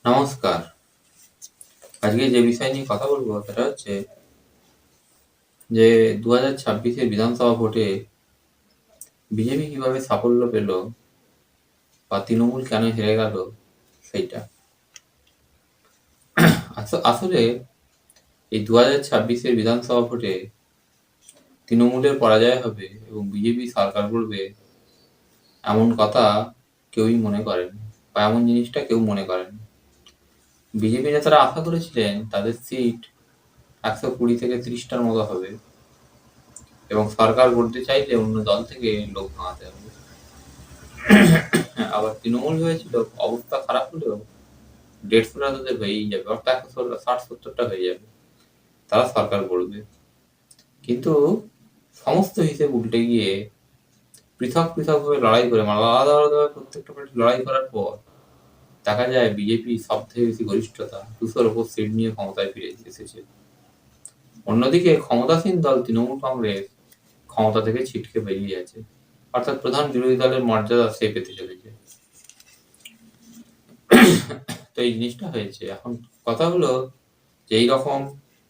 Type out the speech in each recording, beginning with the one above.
নমস্কার। আজকে যে বিষয় নিয়ে কথা বলবো সেটা হচ্ছে যে 2026 বিধানসভা ভোটে বিজেপি কিভাবে সাফল্য পেল বা তৃণমূল কেন হেরে গেল সেইটা। আসলে এই 2026 বিধানসভা ভোটে তৃণমূলের পরাজয় হবে এবং বিজেপি সরকার করবে এমন কথা কেউই মনে করেন বা এমন জিনিসটা কেউ মনে করেন। বিজেপি নেতারা আশা করেছিলেন তাদের সিট 120 থেকে 30টার মতো হবে এবং সরকার করতে চাইলে অন্য দল থেকে লোক ভাঙাতে হবে। আবার তৃণমূল হয়েছিল অবস্থা খারাপ হলেও 150টা তাদের হয়েই যাবে, অর্থাৎ 60-70টা হয়ে যাবে, তারা সরকার করবে। কিন্তু সমস্ত হিসেব উল্টে গিয়ে পৃথক পৃথক ভাবে লড়াই করে মানে আলাদা আলাদাভাবে প্রত্যেকটা পার্টি লড়াই করার পর দেখা যায় বিজেপি সব থেকে বেশি গরিষ্ঠতা 200-র ওপর সিট নিয়ে ক্ষমতায় ফিরে এসেছে। অন্যদিকে ক্ষমতাসীন দল তৃণমূল কংগ্রেস ক্ষমতা থেকে ছিটকে বেরিয়ে আছে, অর্থাৎ প্রধান বিরোধী দলের মর্যাদা সে পেতে চলেছে। তো এই জিনিসটা হয়েছে। এখন কথা হলো যে এই রকম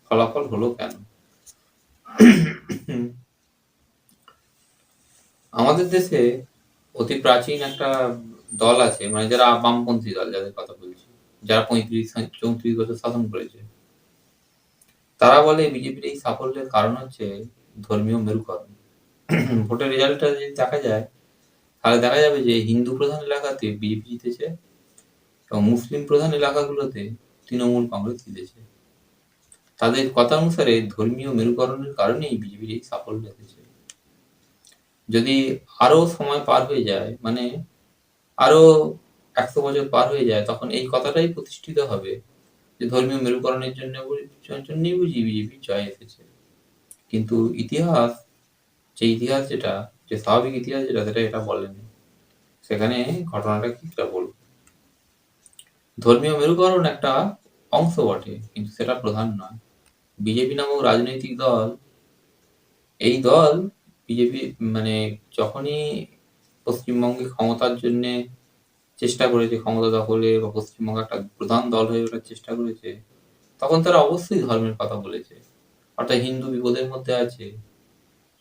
ফলাফল হলো কেন। আমাদের দেশে অতি প্রাচীন একটা দল আছে, মানে যারা বামপন্থী দল, যাদের কথা বলছি, যারা 35-34 বছর শাসন করেছে, তারা বলে বিজেপির এই সাফল্যের কারণ হচ্ছে ধর্মীয় মেরুকরণ। ভোটের রেজাল্টটা যদি দেখা যায় তাহলে দেখা যাবে যে হিন্দু প্রধান এলাকাতে বিজেপি জিতেছে এবং মুসলিম প্রধান এলাকাগুলোতে তৃণমূল কংগ্রেস জিতেছে। তাদের কথা অনুসারে ধর্মীয় মেরুকরণের কারণেই বিজেপির এই সাফল্য এসেছে। যদি আরো সময় পার হয়ে যায়, মানে আরো 100 বছর পার হয়ে যায়, তখন এই কথাটাই প্রতিষ্ঠিত হবে যে ধর্মীয় মেরুকরণের জন্যই বুঝি বিজেপির জয় এসেছে। কিন্তু ইতিহাস, যে স্বাভাবিক ইতিহাস সেটা এটা বলেনি। সেখানে ঘটনাটা কি সেটা বলবো। ধর্মীয় মেরুকরণ একটা অংশ বটে, কিন্তু সেটা প্রধান নয়। বিজেপি নামক রাজনৈতিক দল, এই দল বিজেপি মানে যখনই পশ্চিমবঙ্গে ক্ষমতার জন্য চেষ্টা করেছে, ক্ষমতা দখলে বা পশ্চিমবঙ্গে একটা প্রধান দল হয়ে ওঠার চেষ্টা করেছে, তখন তারা অবশ্যই ধর্মের কথা বলেছে। অর্থাৎ হিন্দু বিপদের মধ্যে আছে,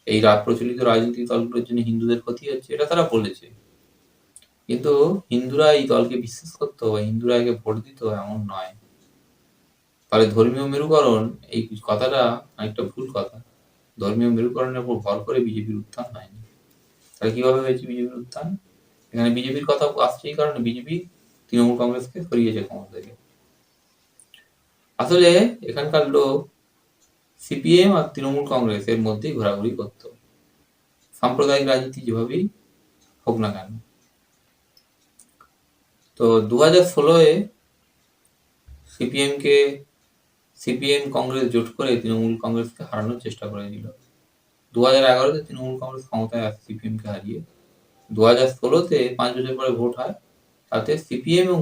এই প্রচলিত রাজনৈতিক দলগুলোর জন্য হিন্দুদের ক্ষতি হচ্ছে, এটা তারা বলেছে। কিন্তু হিন্দুরা এই দলকে বিশ্বাস করতো বা হিন্দুরা একে ভোট দিত এমন নয়। তাহলে ধর্মীয় মেরুকরণ, এই কথাটা অনেকটা ভুল কথা। ধর্মীয় মেরুকরণের উপর ভর করে বিজেপির উত্থান হয়নি। তাহলে কিভাবে হয়েছে বিজেপির উত্থান? এখানে বিজেপির কথা আসছে এই কারণে বিজেপি তৃণমূল কংগ্রেসকে সরিয়েছে ক্ষমতা থেকে। আসলে এখানকার লোক সিপিএম আর তৃণমূল কংগ্রেসের মধ্যেই ঘোরাঘুরি করত, সাম্প্রদায়িক রাজনীতি যেভাবেই হোক না কেন। তো 2016-এ সিপিএম কংগ্রেস জোট করে তৃণমূল কংগ্রেসকে হারানোর চেষ্টা করেছিল। 2011-তে তৃণমূল কংগ্রেস ক্ষমতায় আসে সিপিএমকে হারিয়ে। 2016-তে 5 বছর পরে ভোট হয়, তাতে সিপিএম এবং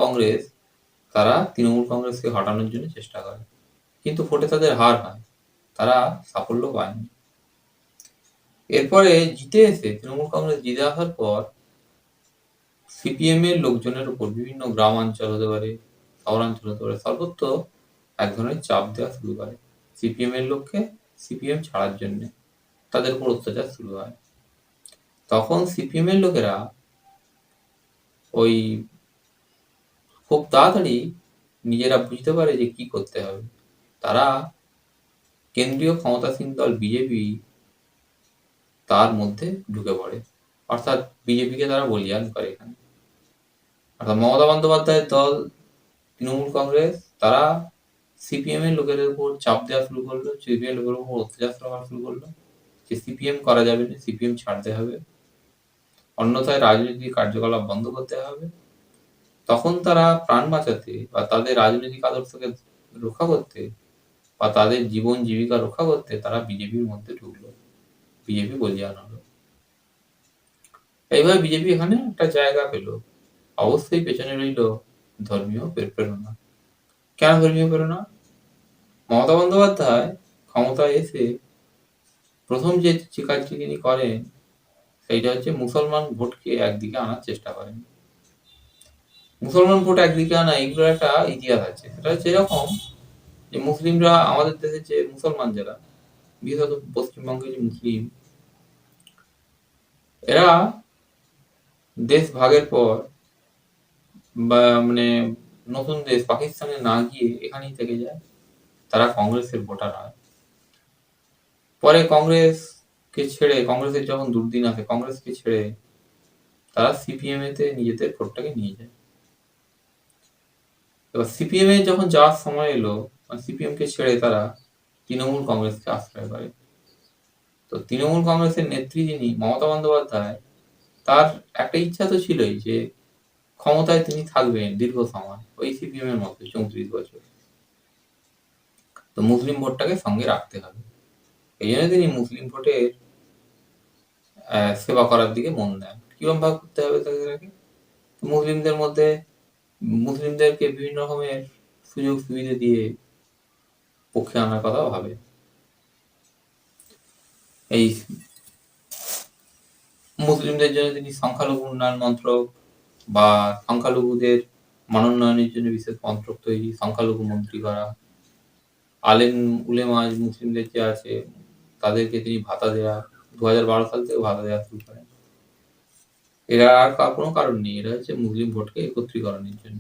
কংগ্রেস তারা তৃণমূল কংগ্রেসকে হটানোর জন্য চেষ্টা করে, কিন্তু ভোটে তাদের হার হয়, তারা সাফল্য পায়নি। এরপরে তৃণমূল কংগ্রেস জিতে আসার পর সিপিএম এর লোকজনের উপর বিভিন্ন গ্রামাঞ্চল হতে পারে, শহরাঞ্চল হতে পারে, সর্বত্র এক ধরনের চাপ দেওয়া শুরু করে সিপিএম এর লোককে সিপিএম ছাড়ার জন্য। তাদের উপর অত্যাচার শুরু হয়। তখন সিপিএম এর লোকেরা ওই খুব তাড়াতাড়ি নিজেরা বুঝতে পারে যে কি করতে হবে। তারা কেন্দ্রীয় ক্ষমতাসীন দল বিজেপি তার মধ্যে ঢুকে পড়ে, অর্থাৎ বিজেপিকে তারা বলিয়ান করে এখানে। অর্থাৎ মমতা বন্দ্যোপাধ্যায়ের দল তৃণমূল কংগ্রেস তারা সিপিএম এর লোকেদের উপর চাপ দেওয়া শুরু করলো, সিপিএম লোকের উপর অত্যাচার করা শুরু করলো যে সিপিএম করা যাবে না, সিপিএম ছাড়তে হবে, অন্যথায় রাজনৈতিক কার্যকলাপ বন্ধ করতে হবে। তখন তারা প্রাণ বাঁচাতে বা তাদের রাজনৈতিক আদর্শকে রক্ষা করতে বা তাদের জীবন জীবিকা রক্ষা করতে তারা বিজেপির মধ্যে ঢুকলো, বিজেপি বলিয়ান হলো। এইভাবে বিজেপি এখানে একটা জায়গা পেল। অবশ্যই পেছনে রইল ধর্মীয় প্রেরণা। কেন ধর্মীয় প্রেরণা? মমতা বন্দ্যোপাধ্যায় ক্ষমতায় এসে প্রথম যে কাজটি তিনি করেন সেইটা হচ্ছে মুসলমান ভোটকে একদিকে আনার চেষ্টা করেন। মুসলমান ভোট একদিকে আনা, এগুলোর একটা ইতিহাস আছে। সেটা হচ্ছে এরকম যে মুসলিমরা আমাদের দেশে যে মুসলমান যারা, বিশেষত পশ্চিমবঙ্গে যে মুসলিম, এরা দেশ ভাগের পর বা মানে নতুন দেশ পাকিস্তানে না গিয়ে এখানেই থেকে যায়। তারা কংগ্রেসের ভোটার হয়। পরে কংগ্রেসকে ছেড়ে, কংগ্রেসের যখন দুর্দিন আসে, কংগ্রেসকে ছেড়ে তারা সিপিএম এতে নিজেদের ভোটটাকে নিয়ে যায়। এবার সিপিএম এ যখন যাওয়ার সময় এলো, সিপিএম কে ছেড়ে তারা তৃণমূল কংগ্রেসকে আশ্রয় করে। তো তৃণমূল কংগ্রেসের নেত্রী যিনি মমতা বন্দ্যোপাধ্যায়, তার একটা ইচ্ছা তো ছিলই যে ক্ষমতায় তিনি থাকবেন দীর্ঘ সময়, ওই সিপিএম এর মতো 34 বছর। তো মুসলিম ভোটটাকে সঙ্গে রাখতে হবে, এই জন্য তিনি মুসলিম ভোটের সেবা করার দিকে মন দেন। কিরকম ভাবে করতে হবে তাদেরকে? মুসলিমদের মধ্যে মুসলিমদেরকে বিভিন্ন রকমের সুযোগ সুবিধা দিয়ে পক্ষে আনার কথা ভাবে। এই মুসলিমদের জন্য তিনি সংখ্যালঘু উন্নয়ন মন্ত্রক বা সংখ্যালঘুদের মনোন্নয়নের জন্য বিশেষ মন্ত্রক তৈরি, সংখ্যালঘু মন্ত্রী করা, আলেম উলেমা মুসলিমদের যে আছে তাদেরকে তিনি ভাতা দেওয়া, 2012 সাল থেকে ভাতা দেওয়া শুরু করেন। এরা আর কোনো কারণ নেই, এরা হচ্ছে মুসলিম ভোটকে একত্রীকরণের জন্য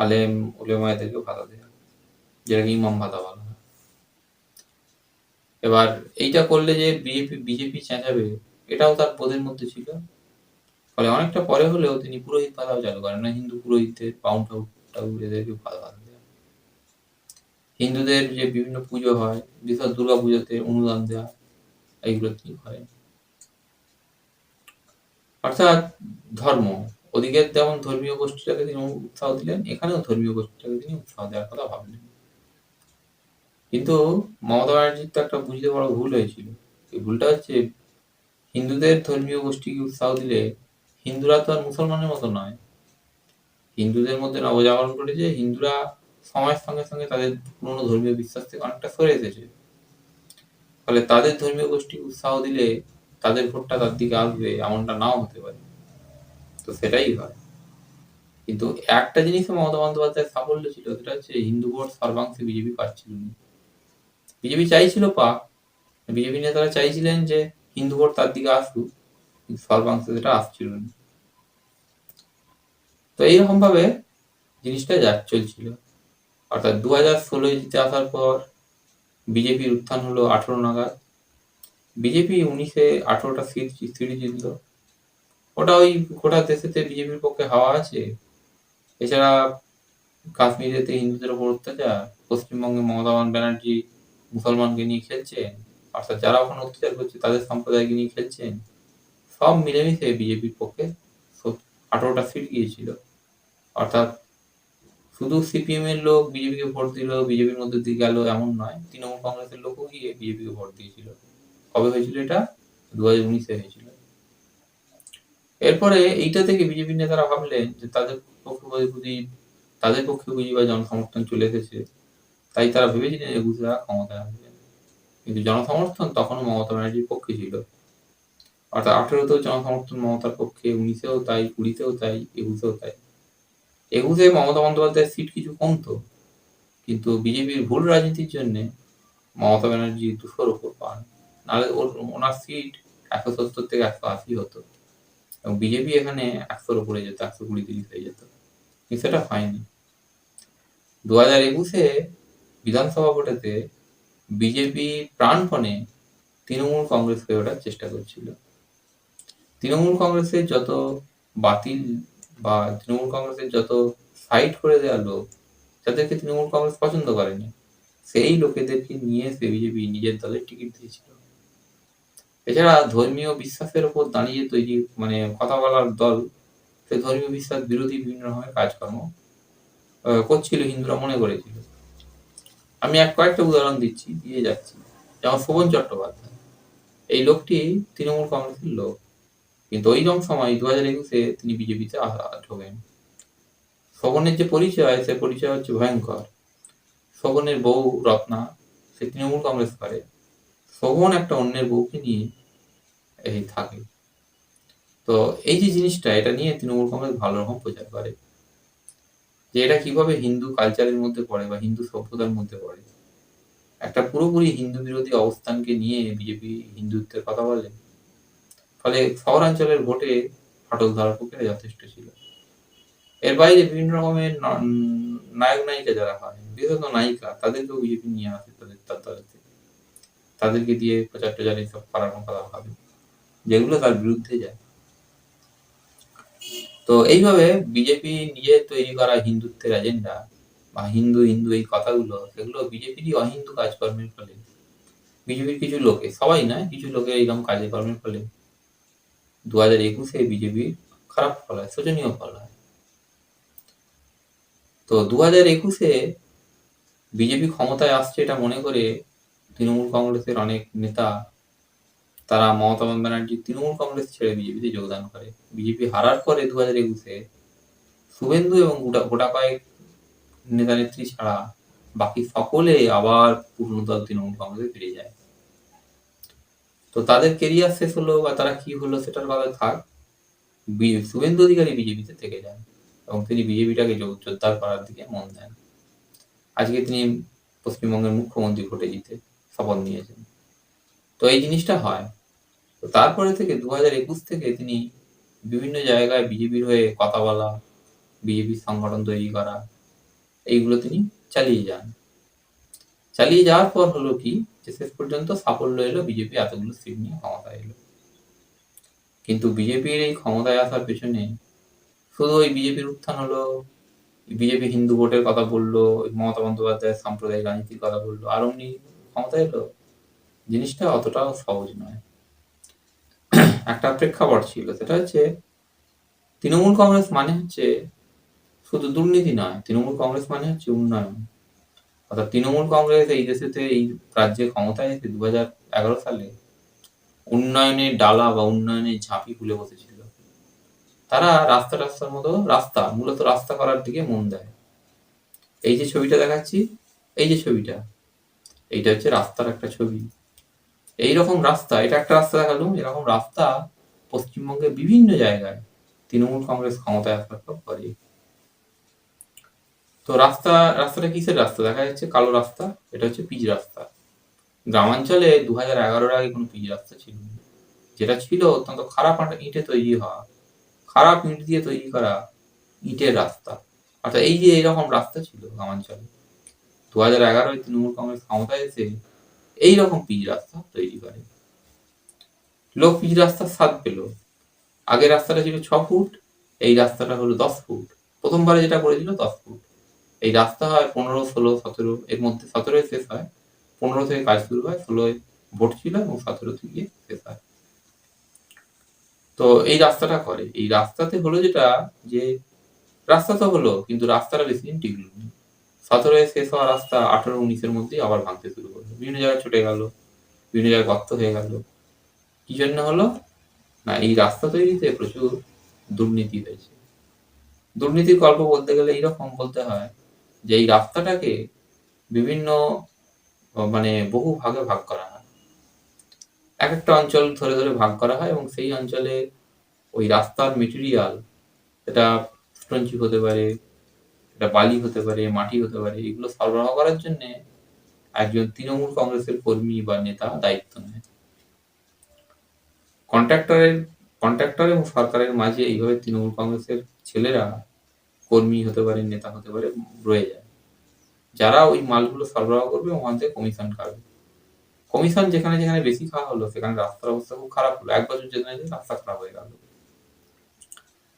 আলেম উলেমা এদেরকে ভাতা দেওয়া, যেটাকে ইমাম ভাতা বলা হয়। এবার এইটা করলে যে বিজেপি চেঁচাবে, এটাও তার বোধের মধ্যে ছিল। ফলে অনেকটা পরে হলেও তিনি পুরোহিত ভাতাও চালু করেন না, হিন্দু পুরোহিতদের বাউন ঠাকুর এদেরকে ভাতা দেওয়া। হিন্দুদের যে বিভিন্ন পুজো হয়, বিশেষ দুর্গা পুজোতে অনুদান দেওয়া, এইগুলো তিনি করেন। অর্থাৎ ধর্ম, ওদিকে যেমন ধর্মীয় গোষ্ঠীটাকে তিনি উৎসাহ দিলেন, এখানেও ধর্মীয় গোষ্ঠীটাকে তিনি উৎসাহ দেওয়ার কথা ভাবলেন। কিন্তু মমতা ব্যানার্জির তো একটা বুঝতে বড় ভুল হয়েছিল। এই ভুলটা হচ্ছে হিন্দুদের ধর্মীয় গোষ্ঠীকে উৎসাহ দিলে হিন্দুরা তো আর মুসলমানের মতো নয়। হিন্দুদের মধ্যে নবজাগরণ ঘটেছে, হিন্দুরা সময়ের সঙ্গে সঙ্গে তাদের পুরনো ধর্মীয় বিশ্বাস থেকে অনেকটা সরে এসেছে। ফলে তাদের ধর্মীয় গোষ্ঠীকে উৎসাহ দিলে তাদের ভোটটা তার দিকে আসবে এমনটা নাও হতে পারে। তো সেটাই হয়। কিন্তু একটা জিনিসে মমতা বন্দ্যোপাধ্যায়ের সাফল্য ছিল, সেটা হচ্ছে হিন্দু ভোট সর্বাংশে বিজেপি পাচ্ছিল না। বিজেপি চাইছিল পাক, বিজেপি নেতারা চাইছিলেন যে হিন্দু ভোট তার দিকে আসুক, কিন্তু সর্বাংশে সেটা আসছিল না। তো এইরকম ভাবে জিনিসটা চলছিল। অর্থাৎ 2016 জিতে আসার পর বিজেপির উত্থান হলো 18 নাগাদ। বিজেপি 19-এ 18টা সিট জিতল। ওটা ওই গোটা দেশেতে বিজেপির পক্ষে হাওয়া আছে। এছাড়া কাশ্মীরেতে হিন্দুদের উপর অত্যাচার, পশ্চিমবঙ্গে মমতা ব্যানার্জি মুসলমানকে নিয়ে খেলছেন, অর্থাৎ যারা ওখানে অত্যাচার করছে তাদের সম্প্রদায়কে নিয়ে খেলছেন। সব মিলেমিশে বিজেপির পক্ষে 18টা সিট গিয়েছিল। অর্থাৎ শুধু সিপিএম এর লোক বিজেপিকে ভোট দিল, বিজেপির মধ্যে দিয়ে গেল এমন নয়, তৃণমূল কংগ্রেসের লোকও গিয়ে বিজেপিকে ভোট দিয়েছিল। কবে হয়েছিল এটা? 2019-এ হয়েছিল। এরপরে এইটা থেকে বিজেপি নেতারা ভাবলেন যে তাদের পক্ষে বুঝি বা জনসমর্থন চলে এসেছে, তাই তারা ভেবেছিলেন যে গুজরাট ক্ষমতায় আসবে। কিন্তু জনসমর্থন তখনও মমতা ব্যানার্জির পক্ষে ছিল। অর্থাৎ 18তেও জনসমর্থন মমতার পক্ষে, 19-এও তাই, 20-তেও তাই, 21-এও তাই। 21-এ মমতা বন্দ্যোপাধ্যায়ের সিট কিছু কমতো, কিন্তু বিজেপির ভুল রাজনীতির জন্য মমতা ব্যানার্জি 200-র উপর পান। নাহলে ওনার সিট 170 থেকে 180 হতো এবং বিজেপি এখানে 100-র উপরে যেত, 120-30 হয়ে যেত। কিন্তু সেটা হয়নি। 2021-এ বিধানসভা ভোটেতে বিজেপি প্রাণপণে তৃণমূল কংগ্রেস হয়ে ওঠার চেষ্টা করছিল। তৃণমূল কংগ্রেসের যত বাতিল বা তৃণমূল কংগ্রেসের যত সাইড করে দেওয়া লোক, যাদেরকে তৃণমূল কংগ্রেস পছন্দ করেনি, সেই লোকেদেরকে নিয়ে এসে বিজেপি নিজের দলের টিকিট দিয়েছিল। এছাড়া ধর্মীয় বিশ্বাসের উপর দাঁড়িয়ে তৈরি কথা বলার দল, সে ধর্মীয় বিশ্বাস বিরোধী বিভিন্ন রকমের কাজকর্ম করছিল, হিন্দুরা মনে করেছিল। আমি কয়েকটা উদাহরণ দিয়ে যাচ্ছি। যেমন শোভন চট্টোপাধ্যায়, এই লোকটি তৃণমূল কংগ্রেসের লোক, কিন্তু ওইরকম সময় 2021-এ তিনি বিজেপিতে ঢোকেন। শোভনের যে পরিচয়, সে পরিচয় হচ্ছে ভয়ঙ্কর। শোভনের বউ রত্না, সে তৃণমূল কংগ্রেস করে। শোভন একটা অন্যের বউকে নিয়ে থাকে। তো এই যে জিনিসটা, এটা নিয়ে তৃণমূল কংগ্রেস ভালো রকম প্রচার করে যে এটা কিভাবে হিন্দু কালচারের মধ্যে পড়ে বা হিন্দু সভ্যতার মধ্যে পড়ে। একটা পুরোপুরি হিন্দু বিরোধী অবস্থানকে নিয়ে বিজেপি হিন্দুত্বের কথা বলে। ফলে শহরাঞ্চলের ভোটে ফাটল ধরার পক্ষে যথেষ্ট ছিল। এর বাইরে বিভিন্ন রকমের নায়ক-নায়িকা যারা হয়, বিশেষত নায়িকা, তাদেরকেও বিজেপি নিয়ে আসে তার দলে থেকে। তাদেরকে দিয়ে প্রচার-টচার এসব করানোর কথা ভাবে, যেগুলো তার বিরুদ্ধে যায়। তো এইভাবে বিজেপি নিজের তৈরি করা হিন্দুত্বের এজেন্ডা বা হিন্দু এই কথাগুলো, সেগুলো বিজেপিরই অহিন্দু কাজকর্মের ফলে, বিজেপির কিছু লোকে, সবাই নয়, কিছু লোকের এইরকম কাজকর্মের ফলে 2021-এ বিজেপির খারাপ ফল হয়, শোচনীয় ফল হয়। তো 2021-এ বিজেপি ক্ষমতায় আসছে এটা মনে করে তৃণমূল কংগ্রেসের অনেক নেতা, তারা মমতা ব্যানার্জি তৃণমূল কংগ্রেস ছেড়ে বিজেপিতে যোগদান করে। বিজেপি হারার পরে 2021-এ শুভেন্দু এবং গোটা কয়েক নেতা নেত্রী ছাড়া বাকি সকলে আবার পুরনো দল তৃণমূল কংগ্রেসে ফিরে যায়। তো তাদের কেরিয়ার শেষ হলো বা তারা কি হলো সেটার কথা থাক, শুভেন্দু অধিকারী বিজেপিতে থেকে যান এবং তিনি বিজেপিটাকে জোরদার করার দিকে মন দেন। আজকে তিনি পশ্চিমবঙ্গের মুখ্যমন্ত্রী ভোটে জিতে শপথ নিয়েছেন। তো এই জিনিসটা হয়। তো তারপরে থেকে 2021 থেকে তিনি বিভিন্ন জায়গায় বিজেপির হয়ে কথা বলা, বিজেপির সংগঠন তৈরি করা, এইগুলো তিনি চালিয়ে যান। চালিয়ে যাওয়ার পর হলো কি, যে শেষ পর্যন্ত সাফল্য এলো, বিজেপি এতগুলো সিট নিয়ে ক্ষমতায় এলো। কিন্তু বিজেপির এই ক্ষমতায় আসার পেছনে শুধু ওই বিজেপির উত্থান হলো, বিজেপি হিন্দু ভোটের কথা বললো, মমতা বন্দ্যোপাধ্যায়ের সাম্প্রদায়িক রাজনীতির কথা বললো, আর অমনি ক্ষমতায় এলো, জিনিসটা অতটাও সহজ নয়। একটা প্রেক্ষাপট ছিল, সেটা হচ্ছে তৃণমূল কংগ্রেস মানে হচ্ছে শুধু দুর্নীতি নয়, তৃণমূল কংগ্রেস মানে হচ্ছে উন্নয়ন। অর্থাৎ তৃণমূল কংগ্রেস এই দেশেতে, এই রাজ্যে ক্ষমতায় এসে 2011 সালে উন্নয়নের ডালা বা উন্নয়নের ঝাঁপি খুলে বসেছিল। তারা রাস্তার মতো মূলত রাস্তা করার দিকে মন দেয়। এই যে ছবিটা দেখাচ্ছি, এই যে ছবিটা, এইটা হচ্ছে রাস্তার একটা ছবি। এইরকম রাস্তা, এটা একটা রাস্তা দেখালুম, এরকম রাস্তা পশ্চিমবঙ্গের বিভিন্ন জায়গায় তৃণমূল কংগ্রেস ক্ষমতায় আসার পর করে। তো রাস্তাটা কিসের রাস্তা দেখা যাচ্ছে? কালো রাস্তা। এটা হচ্ছে পিচ রাস্তা। গ্রামাঞ্চলে 2011-এর আগে কোনো পিচ রাস্তা ছিল না। যেটা ছিল অত্যন্ত খারাপ ইটে তৈরি হওয়া, খারাপ ইট দিয়ে তৈরি করা ইটের রাস্তা। অর্থাৎ এই যে এইরকম রাস্তা ছিল গ্রামাঞ্চলে, 2011-এ তৃণমূল কংগ্রেস ক্ষমতায় এসে এইরকম পিচ রাস্তা তৈরি করে। লোক পিচ রাস্তার স্বাদ পেল। আগের রাস্তাটা ছিল 6 ফুট, এই রাস্তাটা হলো 10 ফুট। প্রথমবারে যেটা করেছিল 10 ফুট। এই রাস্তা হয় 15, 16, 17, এর মধ্যে 17-এ শেষ হয়। 15 থেকে কাজ শুরু হয়, 16-এ ভোট ছিল এবং 17-তে গিয়ে শেষ হয়। তো এই রাস্তাটা করে। এই রাস্তাতে হলো যেটা, যে রাস্তা তো হলো, কিন্তু রাস্তাটা বেশি দিন টিকল না। 17-এ শেষ হওয়া রাস্তা 18, 19-এর মধ্যেই আবার ভাঙতে শুরু করলো। বিভিন্ন জায়গায় ছুটে গেল, বিভিন্ন জায়গায় গর্ত হয়ে গেল। কি জন্য হলো? না, এই রাস্তা তৈরিতে প্রচুর দুর্নীতি হয়েছে। দুর্নীতির গল্প বলতে গেলে এইরকম বলতে হয় যে এই রাস্তাটাকে বিভিন্ন মানে বহু ভাগে ভাগ করা হয়। এক একটা অঞ্চল ধরে ধরে ভাগ করা হয় এবং সেই অঞ্চলে ওই রাস্তার মেটেরিয়াল, এটা স্টোন চিপ হতে পারে, এটা বালি হতে পারে, মাটি হতে পারে, এগুলো সরবরাহ করার জন্যে একজন তৃণমূল কংগ্রেসের কর্মী বা নেতা দায়িত্ব নেয়। কন্ট্রাক্টর এবং সরকারের মাঝে এইভাবে তৃণমূল কংগ্রেসের ছেলেরা, কর্মী হতে পারে, নেতা হতে পারে, রয়ে যায়, যারা ওই মালগুলো সরবরাহ করবে এবং ওখান থেকে কমিশন খাবে। কমিশন যেখানে যেখানে বেশি খাওয়া হলো, সেখানে রাস্তার অবস্থা খুব খারাপ হলো। 1 বছর যেখানে রাস্তা খারাপ হয়ে গেল।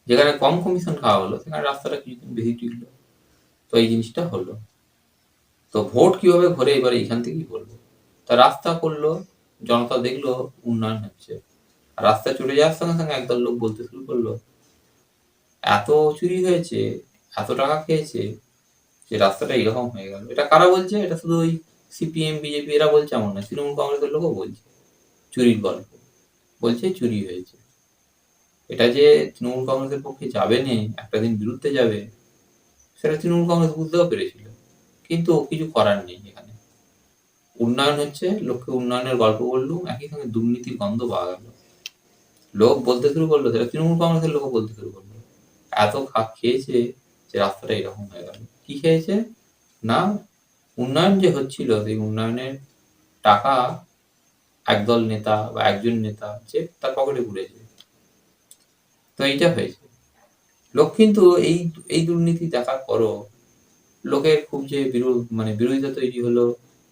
যেখানে কম কমিশন খাওয়া হলো, সেখানে রাস্তাটা কিছুদিন বেশি টিকলো। তো এই জিনিসটা হলো। তো ভোট কিভাবে ঘোরে এবার এইখান থেকেই বলবো। তা রাস্তা করলো, জনতা দেখলো উন্নয়ন হচ্ছে। রাস্তা চলে যাওয়ার সঙ্গে সঙ্গে একদল লোক বলতে শুরু করলো, এত চুরি হয়েছে, এত টাকা খেয়েছে, যে রাস্তাটা এরকম হয়ে গেল। এটা কারা বলছে? এটা শুধু ওই সিপিএম, বিজেপি এরা বলছে এমন না, তৃণমূল কংগ্রেসের লোকও বলছে চুরির গল্প। বলছে চুরি হয়েছে। এটা যে তৃণমূল কংগ্রেসের পক্ষে যাবে না, একটা দিন বিরুদ্ধে যাবে, সেটা তৃণমূল কংগ্রেস বুঝতেও পেরেছিল। কিন্তু কিছু করার নেই। এখানে উন্নয়ন হচ্ছে, লোককে উন্নয়নের গল্প বললুম, একই সঙ্গে দুর্নীতির গন্ধ পাওয়া গেল। লোক বলতে শুরু করলো, সেটা তৃণমূল কংগ্রেসের লোকও বলতে শুরু করলো। এত খেয়েছে যে রাস্তাটা এরকম হয়ে গেল। কি খেয়েছে? না, উন্নয়ন যে হচ্ছিল সেই উন্নয়নের টাকা একদল নেতা বা একজন নেতা যে তার পকেটে পুরেছে। তো এইটা হয়েছে। লোক কিন্তু এই এই দুর্নীতি দেখার পরও লোকের খুব যে বিরোধিতা তৈরি হলো,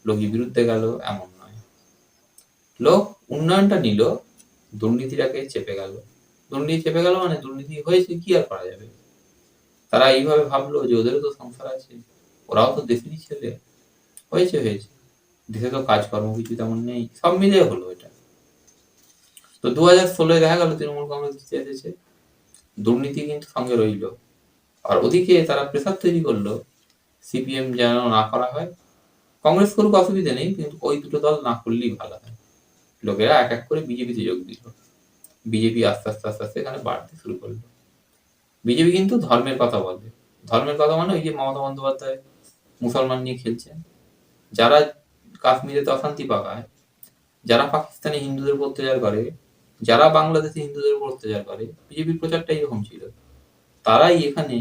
লোকই বিরুদ্ধে গেল এমন নয়। লোক উন্নয়নটা নিল, দুর্নীতিটাকে চেপে গেল। দুর্নীতি চেপে গেল মানে দুর্নীতি হয়েছে, কি আর করা যাবে? তারা এইভাবে ভাবলো যে ওদেরও তো সংসার আছে, ওরাও তো দেশেরই ছেলে। হয়েছে। দেশে তো কাজকর্ম কিছু তেমন নেই। সব মিলিয়ে হলো এটা। তো 2016 দেখা গেল তৃণমূল কংগ্রেস জিতে এসেছে। দুর্নীতি কিন্তু সঙ্গে রইল। আর ওদিকে তারা প্রেসার তৈরি করলো সিপিএম যেন না করা হয়। কংগ্রেস করুক অসুবিধা নেই, কিন্তু ওই দুটো দল না করলেই ভালো হয়। লোকেরা এক এক করে বিজেপিতে যোগ দিল। বিজেপি আস্তে আস্তে এখানে বাড়তে শুরু করলো। বিজেপি কিন্তু ধর্মের কথা বলে। ধর্মের কথা মানে ওই যে মমতা বন্দ্যোপাধ্যায় মুসলমান নিয়ে খেলছেন, যারা কাশ্মীরেতে অশান্তি পাকায়, যারা পাকিস্তানে হিন্দুদের উপর অত্যাচার করে, যারা বাংলাদেশে হিন্দুদের উপর অত্যাচার করে, বিজেপির প্রচারটা এরকম ছিল। তারাই এখানে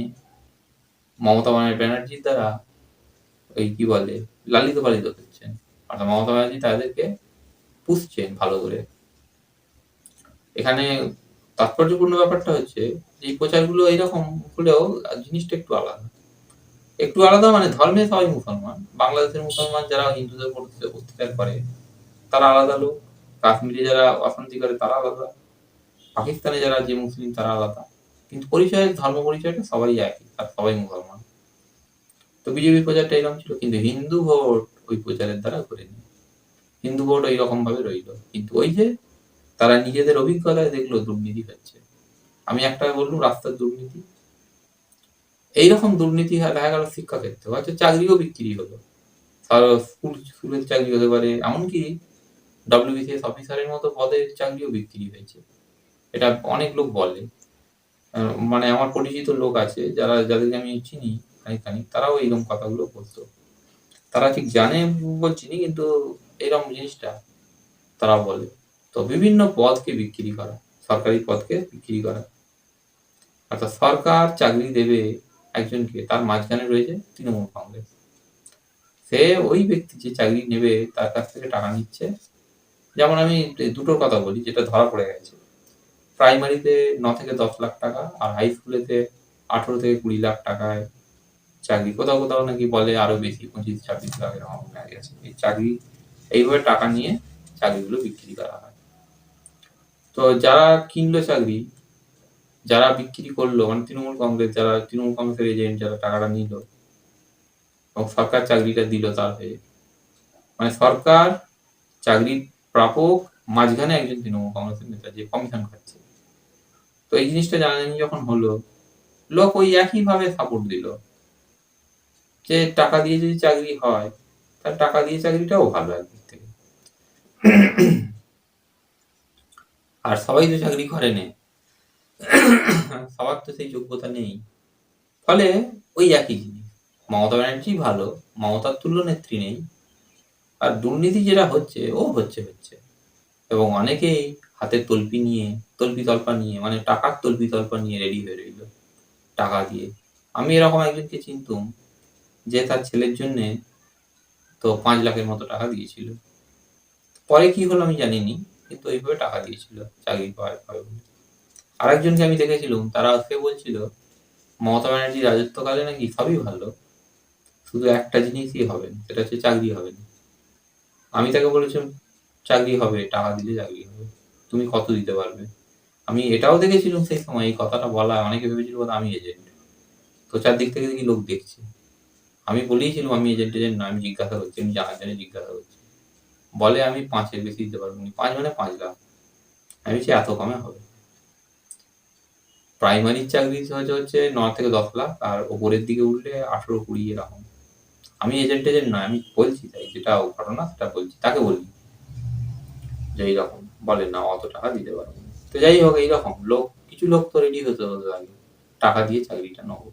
মমতা ব্যানার্জির দ্বারা ওই কি বলে লালিত পালিত হচ্ছেন। অর্থাৎ মমতা ব্যানার্জি তাদেরকে পুষছেন ভালো করে। এখানে তাৎপর্যপূর্ণ ব্যাপারটা হচ্ছে এই প্রচারগুলো এইরকম হলেও জিনিসটা একটু আলাদা। একটু আলাদা মানে ধর্মে সবাই মুসলমান। বাংলাদেশের মুসলমান যারা হিন্দুদের উপর অত্যাচার করে তারা আলাদা লোক। কাশ্মীরে যারা অশান্তি করে তারা আলাদা। পাকিস্তানে যারা যে মুসলিম তারা আলাদা। কিন্তু ধর্ম পরিচয়টা সবাই একই, আর সবাই মুসলমান। তো বিজেপির প্রচারটা এরকম ছিল, কিন্তু হিন্দু ভোট ওই প্রচারের দ্বারা করেনি। হিন্দু ভোট ওইরকম ভাবে রইল। কিন্তু ওই যে তারা নিজেদের অভিজ্ঞতায় দেখলো দুর্নীতি হচ্ছে। আমি একটা বললুম রাস্তার দুর্নীতি। এইরকম দুর্নীতি দেখা গেল শিক্ষাক্ষেত্রে, হয়তো চাকরিও বিক্রি হলো। স্কুলের চাকরি হতে পারে, এমনকি WBCS অফিসারের মতো পদের চাকরিও বিক্রি হয়েছে। এটা অনেক লোক বলে। মানে আমার পরিচিত লোক আছে যাদেরকে আমি চিনি খানিক, তারাও এইরকম কথাগুলো বলতো। তারা ঠিক জানে বলছিনি, কিন্তু এরকম জিনিসটা তারা বলে। তো বিভিন্ন পদকে বিক্রি করা, সরকারি পদকে বিক্রি করা। অর্থাৎ সরকার চাকরি দেবে একজনকে, তার মাঝখানে রয়েছে তৃণমূল কংগ্রেস। সে ওই ব্যক্তি যে চাকরি নেবে তার কাছ থেকে টাকা নিচ্ছে। যেমন আমি দুটোর কথা বলি যেটা ধরা পড়ে গেছে। প্রাইমারিতে 9 থেকে 10 লাখ টাকা, আর হাই স্কুলেতে 18 থেকে 20 লাখ টাকায় চাকরি। কোথাও নাকি বলে আরো বেশি, 25-26 লাখ এরকম হয়ে গেছে। এই চাকরি এইভাবে টাকা নিয়ে চাকরিগুলো বিক্রি করা হয়। তো যারা কিনলো চাকরি, যারা বিক্রি করলো মানে তৃণমূল কংগ্রেসের এজেন্ট যারা টাকাটা নিল এবং সরকার চাকরিটা দিল তার হয়ে। মানে সরকার চাকরির প্রাপক, মাঝখানে একজন তৃণমূল কংগ্রেসের নেতা যে কমিশন খাচ্ছে। তো এই জিনিসটা জানাজানি যখন হলো, লোক ওই একইভাবে সাপোর্ট দিল যে টাকা দিয়ে যদি চাকরি হয়, তার টাকা দিয়ে চাকরিটাও ভালো একদিক থেকে। আর সবাই তো চাকরি করে নে, সবার তো সেই যোগ্যতা নেই। ফলে ওই একই জিনিস। মমতা ব্যানার্জি ভালো, মমতার তুল্য নেত্রী নেই। আর দুর্নীতি যেটা হচ্ছে ও হচ্ছে। এবং অনেকেই হাতে তল্পি তল্পা নিয়ে মানে টাকার তল্পি তল্পা নিয়ে রেডি হয়ে রইল টাকা দিয়ে। আমি এরকম একজনকে চিনতুম যে তার ছেলের জন্যে তো 5 লাখের মতো টাকা দিয়েছিল। পরে কি হলো আমি জানিনি, কিন্তু ওইভাবে টাকা দিয়েছিল চাকরি পাবে বলে। আরেকজনকে আমি দেখেছিলাম, সে বলছিল মমতা ব্যানার্জির রাজত্বকালে নাকি সবই ভালো, শুধু একটা জিনিসই হবে না, সেটা হচ্ছে চাকরি হবে না। আমি তাকে বলেছিলাম চাকরি হবে, টাকা দিলে চাকরি হবে, তুমি কত দিতে পারবে? আমি এটাও দেখেছিলাম সেই সময় এই কথাটা বলা অনেকে ভেবেছিল আমি এজেন্ট। তো চারদিক থেকে দেখি লোক দেখছে। আমি বলেইছিলাম আমি এজেন্ট না, আমি জিজ্ঞাসা করছি, আমি জানার জন্য জিজ্ঞাসা করছি। বলে আমি 5-এর বেশি দিতে পারবো না। 5 মানে 5 লাখ। আমি বলছি এত কমে হবে? প্রাইমারি চাকরি হচ্ছে 9 থেকে 10 লাখ, আর ওপরের দিকে উঠলে 18-20 এরকম। আমি এজেন্ট নয়, আমি বলছি তাই, যেটা ঘটনা সেটা বলছি, তাকে বলি যে এইরকম। বলে না, অত টাকা দিতে পারবো না। তো যাই হোক, এইরকম কিছু লোক তো রেডি হতে লাগে টাকা দিয়ে চাকরিটা নেবো।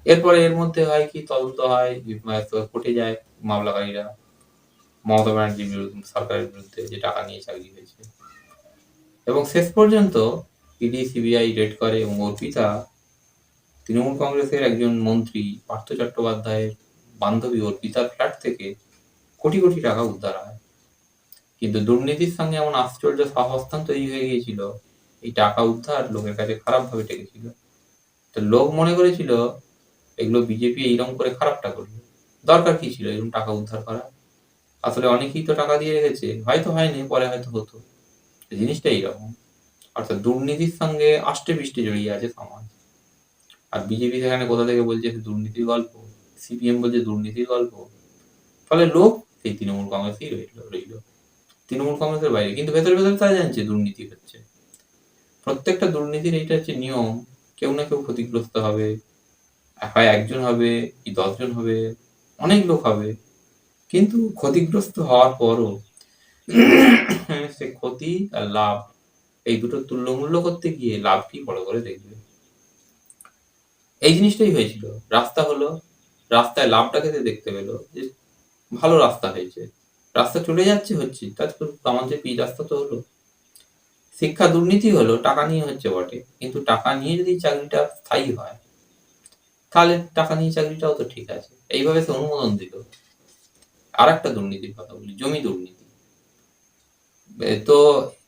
এরপরে এর মধ্যে হয় কি, তদন্ত হয়, কোর্টে যায় মামলাকারীরা মমতা ব্যানার্জির বিরুদ্ধে, সরকারের বিরুদ্ধে যে টাকা নিয়ে চাকরি হয়েছে। এবং শেষ পর্যন্ত ইডি সিবিআই রেড করে এবং ওর পিতা তৃণমূল কংগ্রেসের একজন মন্ত্রী পার্থ চট্টোপাধ্যায়ের বান্ধবী ওর পিতার ফ্ল্যাট থেকে কোটি কোটি টাকা উদ্ধার হয়। কিন্তু দুর্নীতির সঙ্গে এমন আশ্চর্য সহাবস্থান তৈরি হয়ে গিয়েছিল, এই টাকা উদ্ধার লোকের কাছে খারাপভাবে ঠেকেছিল। তো লোক মনে করেছিল এগুলো বিজেপি এইরকম করে খারাপটা করবে, দরকার কি ছিল এরকম টাকা উদ্ধার করা? আসলে অনেকেই তো টাকা দিয়ে রেখেছে, হয়তো হয়নি, পরে হয়তো হতো। জিনিসটা এইরকম। অর্থাৎ দুর্নীতির সঙ্গে আষ্টে পৃষ্ঠে জড়িয়ে আছে সমাজ। আর বিজেপি সেখানে কোথা থেকে বলছে দুর্নীতির গল্প, সিপিএম বলছে দুর্নীতির গল্প, ফলে লোক সেই তৃণমূল কংগ্রেসই রইল তৃণমূল কংগ্রেসের বাইরে। কিন্তু ভেতরে ভেতরে তারা জানছে দুর্নীতি হচ্ছে। প্রত্যেকটা দুর্নীতির এইটা হচ্ছে নিয়ম, কেউ না কেউ ক্ষতিগ্রস্ত হবে, হয় একজন হবে কি 10 জন হবে, অনেক লোক হবে। কিন্তু ক্ষতিগ্রস্ত হওয়ার পরও সে ক্ষতি আর লাভ এই দুটো তুল্যমূল্য করতে গিয়ে লাভটি বড় করে দেখবে। এই জিনিসটাই হয়েছিল। রাস্তা হলো, রাস্তায় লাভটাকে দেখতে পেলো যে ভালো রাস্তা হয়েছে, রাস্তা চলে যাচ্ছে হচ্ছে, তার আমাদের পিচ রাস্তা তো হলো। শিক্ষা দুর্নীতি হলো, টাকা নিয়ে হচ্ছে বটে, কিন্তু টাকা নিয়ে যদি চাকরিটা স্থায়ী হয় তাহলে টাকা নিয়ে চাকরিটাও তো ঠিক আছে, এইভাবে সে অনুমোদন দিল। আর একটা দুর্নীতির কথা বলি, জমি দুর্নীতি। তো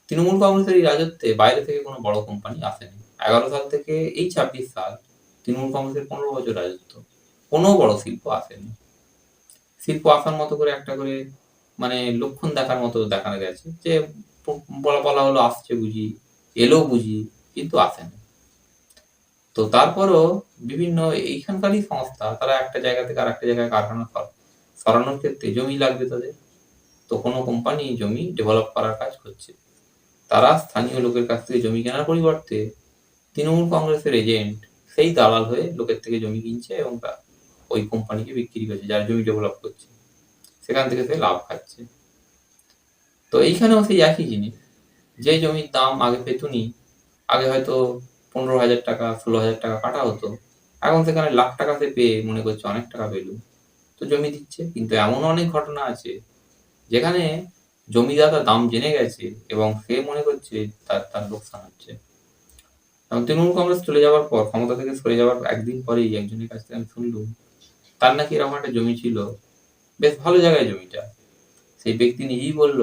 তৃণমূল কংগ্রেসের এই রাজত্বে বাইরে থেকে কোনো বড় কোম্পানি আসেনি। 11 সাল থেকে এই 26 সাল তৃণমূল কংগ্রেসের 15 বছর রাজত্ব, কোনো বড় শিল্প আসেনি। শিল্প আসার মতো করে একটা করে মানে লক্ষণ দেখার মতো দেখানো গেছে যে বলা হলো আসছে বুঝি, এলো বুঝি, কিন্তু আসেনি। তো তারপরও বিভিন্ন এইখানকারই সংস্থা তারা একটা জায়গা থেকে আর একটা জায়গায় কারখানা সরানোর ক্ষেত্রে জমি লাগবে তাদের। তো কোনো কোম্পানি জমি ডেভেলপ করার কাজ করছে, তারা স্থানীয় লোকের কাছ থেকে জমি কেনার পরিবর্তে তৃণমূল কংগ্রেসের এজেন্ট সেই দালাল হয়ে লোকের থেকে জমি কিনছে এবং ওই কোম্পানিকে বিক্রি করছে যারা জমি ডেভেলপ করছে, সেখান থেকে সে লাভ খাচ্ছে। তো এইখানেও সেই একই জিনিস, যে জমির দাম আগে পেতুনি, আগে হয়তো 15,000 টাকা 16,000 টাকা কাটা হতো, এখন সেখানে লাখ টাকা সে পেয়ে মনে করছে অনেক টাকা পেল, তো জমি দিচ্ছে। কিন্তু এমন অনেক ঘটনা আছে যেখানে জমিদাতা দাম জেনে গেছে এবং সে মনে করছে তার লোকসান হচ্ছে। এবং তৃণমূল কংগ্রেস চলে যাওয়ার পর, ক্ষমতা থেকে সরে যাওয়ার একদিন পরেই একজনের কাছ থেকে আমি শুনলুম তার নাকি এরকম একটা জমি ছিল, বেশ ভালো জায়গায় জমিটা। সেই ব্যক্তি নিজেই বলল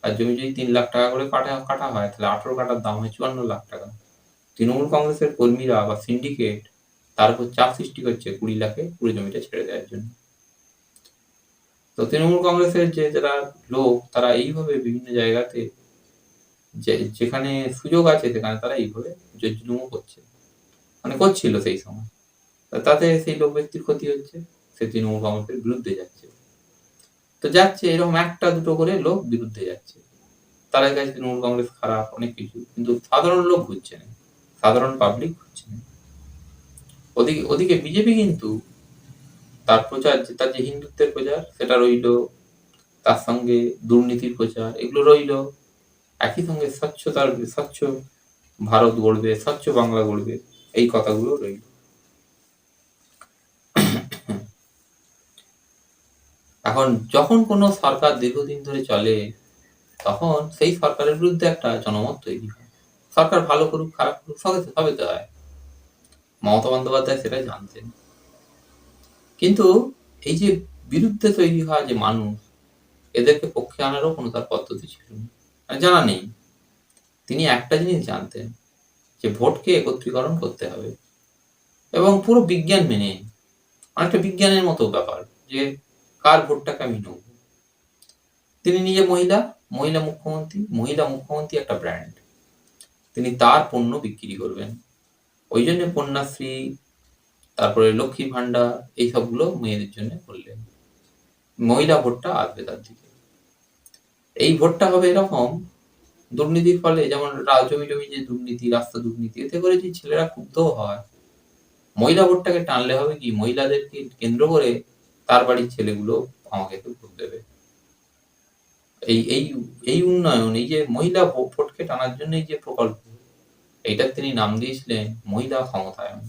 আর জমি যদি 3 লাখ টাকা করে কাটা হয় তাহলে 18 কাটার দাম হয় 54 লাখ টাকা। তৃণমূল কংগ্রেসের কর্মীরা বা সিন্ডিকেট তার উপর চাপ সৃষ্টি করছে 20 লাখে পুরো জমিটা ছেড়ে দেওয়ার জন্য। তো তৃণমূল কংগ্রেসের যে যারা লোক তারা এইভাবে বিভিন্ন জায়গাতে যেখানে সুযোগ আছে সেখানে তারা এইভাবে জুলুমও করছে, মানে করছিল সেই সময়। তাতে সেই লোক ব্যক্তির ক্ষতি হচ্ছে, সে তৃণমূল কংগ্রেসের বিরুদ্ধে যাচ্ছে। তো যাচ্ছে এরকম একটা দুটো করে লোক বিরুদ্ধে যাচ্ছে, তারা কাছে তৃণমূল কংগ্রেস খারাপ অনেক কিছু, কিন্তু সাধারণ লোক ঘুরছে না, সাধারণ পাবলিক ঘুরছে না। ওদিকে বিজেপি কিন্তু তার প্রচার, তার যে হিন্দুত্বের প্রচার সেটা রইল, তার সঙ্গে দুর্নীতির প্রচার এগুলো রইল, একই সঙ্গে স্বচ্ছ ভারত গড়বে, স্বচ্ছ বাংলা গড়বে, এই কথাগুলো রইল। এখন যখন কোনো সরকার দীর্ঘদিন ধরে চলে তখন সেই সরকারের বিরুদ্ধে একটা জনমত তৈরি হয়। সরকার ভালো করুক খারাপ করুক সবে তো হয়। মমতা বন্দ্যোপাধ্যায় সেটা জানতেন। কিন্তু এই যে বিরুদ্ধে তৈরি হওয়া যে মানুষ, এদেরকে পক্ষে আনারও কোনো তার পদ্ধতি ছিল না, জানা নেই। তিনি একটা জিনিস জানতেন যে ভোটকে একত্রীকরণ করতে হবে এবং পুরো বিজ্ঞান মেনে, অনেকটা বিজ্ঞানের মতো ব্যাপার যে কার ভোটটাকে আমি নেব। তিনি নিজে মহিলা মুখ্যমন্ত্রী একটা ব্র্যান্ড, তিনি তার পণ্য বিক্রি করবেন। ওই জন্য কন্যাশ্রী, তারপরে লক্ষ্মী ভান্ডার, এই সবগুলো মেয়েদের জন্য করলেন। মহিলা ভোটটা আসবে তার দিকে। এই ভোটটা হবে এরকম, দুর্নীতির ফলে যেমন জমি যে দুর্নীতি, রাস্তা দুর্নীতি, এতে করে যে ছেলেরা ক্ষুব্ধ হয়, মহিলা ভোটটাকে টানলে হবে কি মহিলাদেরকে কেন্দ্র করে তার বাড়ির ছেলেগুলো আমাকে একটু ভোট দেবে। এই উন্নয়ন, এই যে মহিলা ভোটকে টানার জন্য এই যে প্রকল্প, এইটার তিনি নাম দিয়েছিলেন মহিলা ক্ষমতায়ন।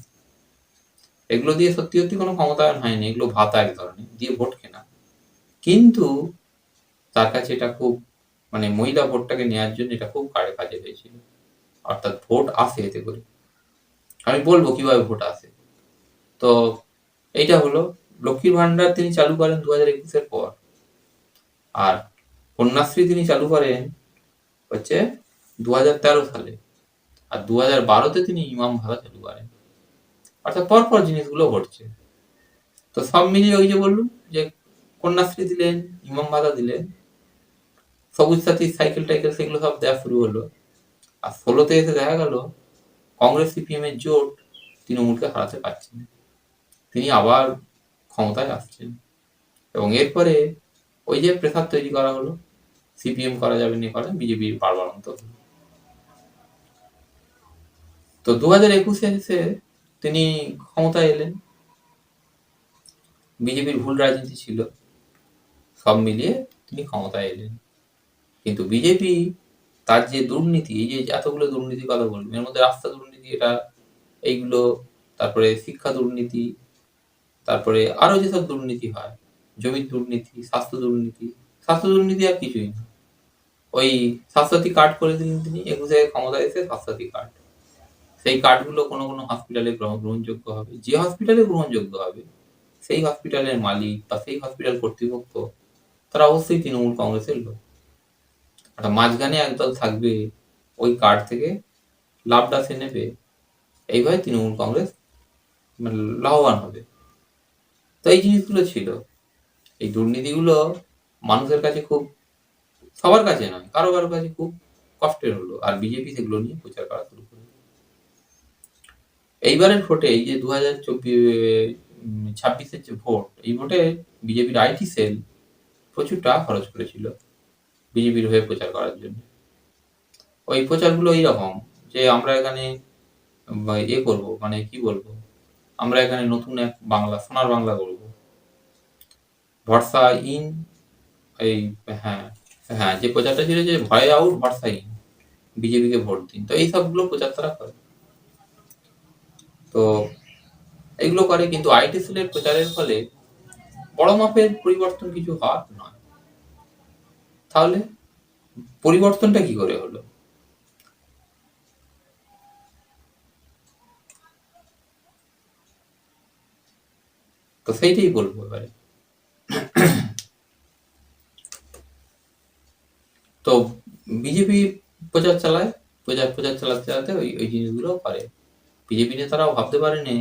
এগুলো দিয়ে সত্যি সত্যি কোনো ক্ষমতায়ন হয়নি, এগুলো ভাতা এক ধরনের দিয়ে ভোট কেনা। কিন্তু তার কাছে এটা খুব মানে মহিলা ভোটটাকে নেওয়ার জন্য এটা খুব কাজে হয়েছিল। অর্থাৎ ভোট আসে এতে করে। আমি বলবো কিভাবে ভোট আসে। তো এইটা হলো লক্ষ্মীর ভান্ডার তিনি চালু করেন 2021-এর পর। আর কন্যাশ্রী তিনি চালু করেন হচ্ছে 2013 সালে। আর 2012-তে তিনি ইমাম ভাতা চালু করেন। অর্থাৎ পরপর জিনিসগুলো ঘটছে। তো সব মিলিয়ে ওই যে বললুম যে কন্যাশ্রী দিলেন, ইমাম ভাতা দিলেন, সবুজ সাথী সাইকেল টাইকেল সেগুলো সব দেওয়া শুরু হলো। আর 16-তে এসে দেখা গেল কংগ্রেস সিপিএম এর জোট তৃণমূলকে হারাতে পারছেন। তিনি আবার ক্ষমতায় আসছেন এবং এরপরে ওই যে প্রেসার তৈরি করা হলো, সিপিএম করা যাবে না করা, বিজেপির বাড়বাড়ন্ত হলো। তো 2021-এ এসে তিনি ক্ষমতায় এলেন। বিজেপির ভুল রাজনীতি ছিল, সব মিলিয়ে তিনি ক্ষমতায় এলেন। কিন্তু বিজেপি তার যে দুর্নীতি, এই যে এতগুলো দুর্নীতির কথা বলবো, এর মধ্যে রাস্তা দুর্নীতি, এটা এইগুলো, তারপরে শিক্ষা দুর্নীতি, তারপরে আরো যেসব দুর্নীতি হয়, জমির দুর্নীতি, স্বাস্থ্য দুর্নীতি। স্বাস্থ্য দুর্নীতি আর কিছুই না, ওই স্বাস্থ্যসাথী কার্ড করে দিলেন তিনি 21-এ ক্ষমতায় এসে। স্বাস্থ্যসাথী কার্ড, সেই কার্ডগুলো কোনো কোনো হসপিটালে গ্রহণযোগ্য হবে। যে হসপিটালে গ্রহণযোগ্য হবে সেই হসপিটালের মালিক বা সেই হসপিটাল কর্তৃপক্ষ তারা অবশ্যই তৃণমূল কংগ্রেসের লোক। মাঝখানে একদল থাকবে, ওই কার্ড থেকে লাভটা সে নেবে। এইভাবে তৃণমূল কংগ্রেস মানে লাভবান হবে। তো এই জিনিসগুলো ছিল, এই দুর্নীতিগুলো মানুষের কাছে খুব, সবার কাছে নয়, কারো কারো কাছে খুব কষ্টের হলো। আর বিজেপি সেগুলো নিয়ে প্রচার করা শুরু করলো। এইবারের ভোটে, এই যে 2026-এর যে ভোট, এই ভোটে বিজেপির আইটি সেল প্রচুর টাকা খরচ করেছিল বিজেপির হয়ে প্রচার করার জন্য। ওই প্রচারগুলো এইরকম যে আমরা এখানে করবো, মানে কি বলবো, আমরা এখানে নতুন এক বাংলা, সোনার বাংলা করবো, ভরসা ইন, এই, হ্যাঁ হ্যাঁ, যে প্রচারটা ছিল যে ভয় আউট ভরসা ইন, বিজেপিকে ভোট দিন। তো এই সবগুলো প্রচার তারা করে। তো এগুলো করে, কিন্তু আইটি সেলের প্রচারের ফলে বড় মাপের পরিবর্তন কিছু হওয়ার নয়। তাহলে পরিবর্তনটা কি করে হলো? তো সেইটাই বলবো এবারে। তো বিজেপি প্রচার চালায়, প্রচার চালাতে চালাতে ওই জিনিসগুলো করে। বিজেপি নেতারাও ভাবতে পারেনি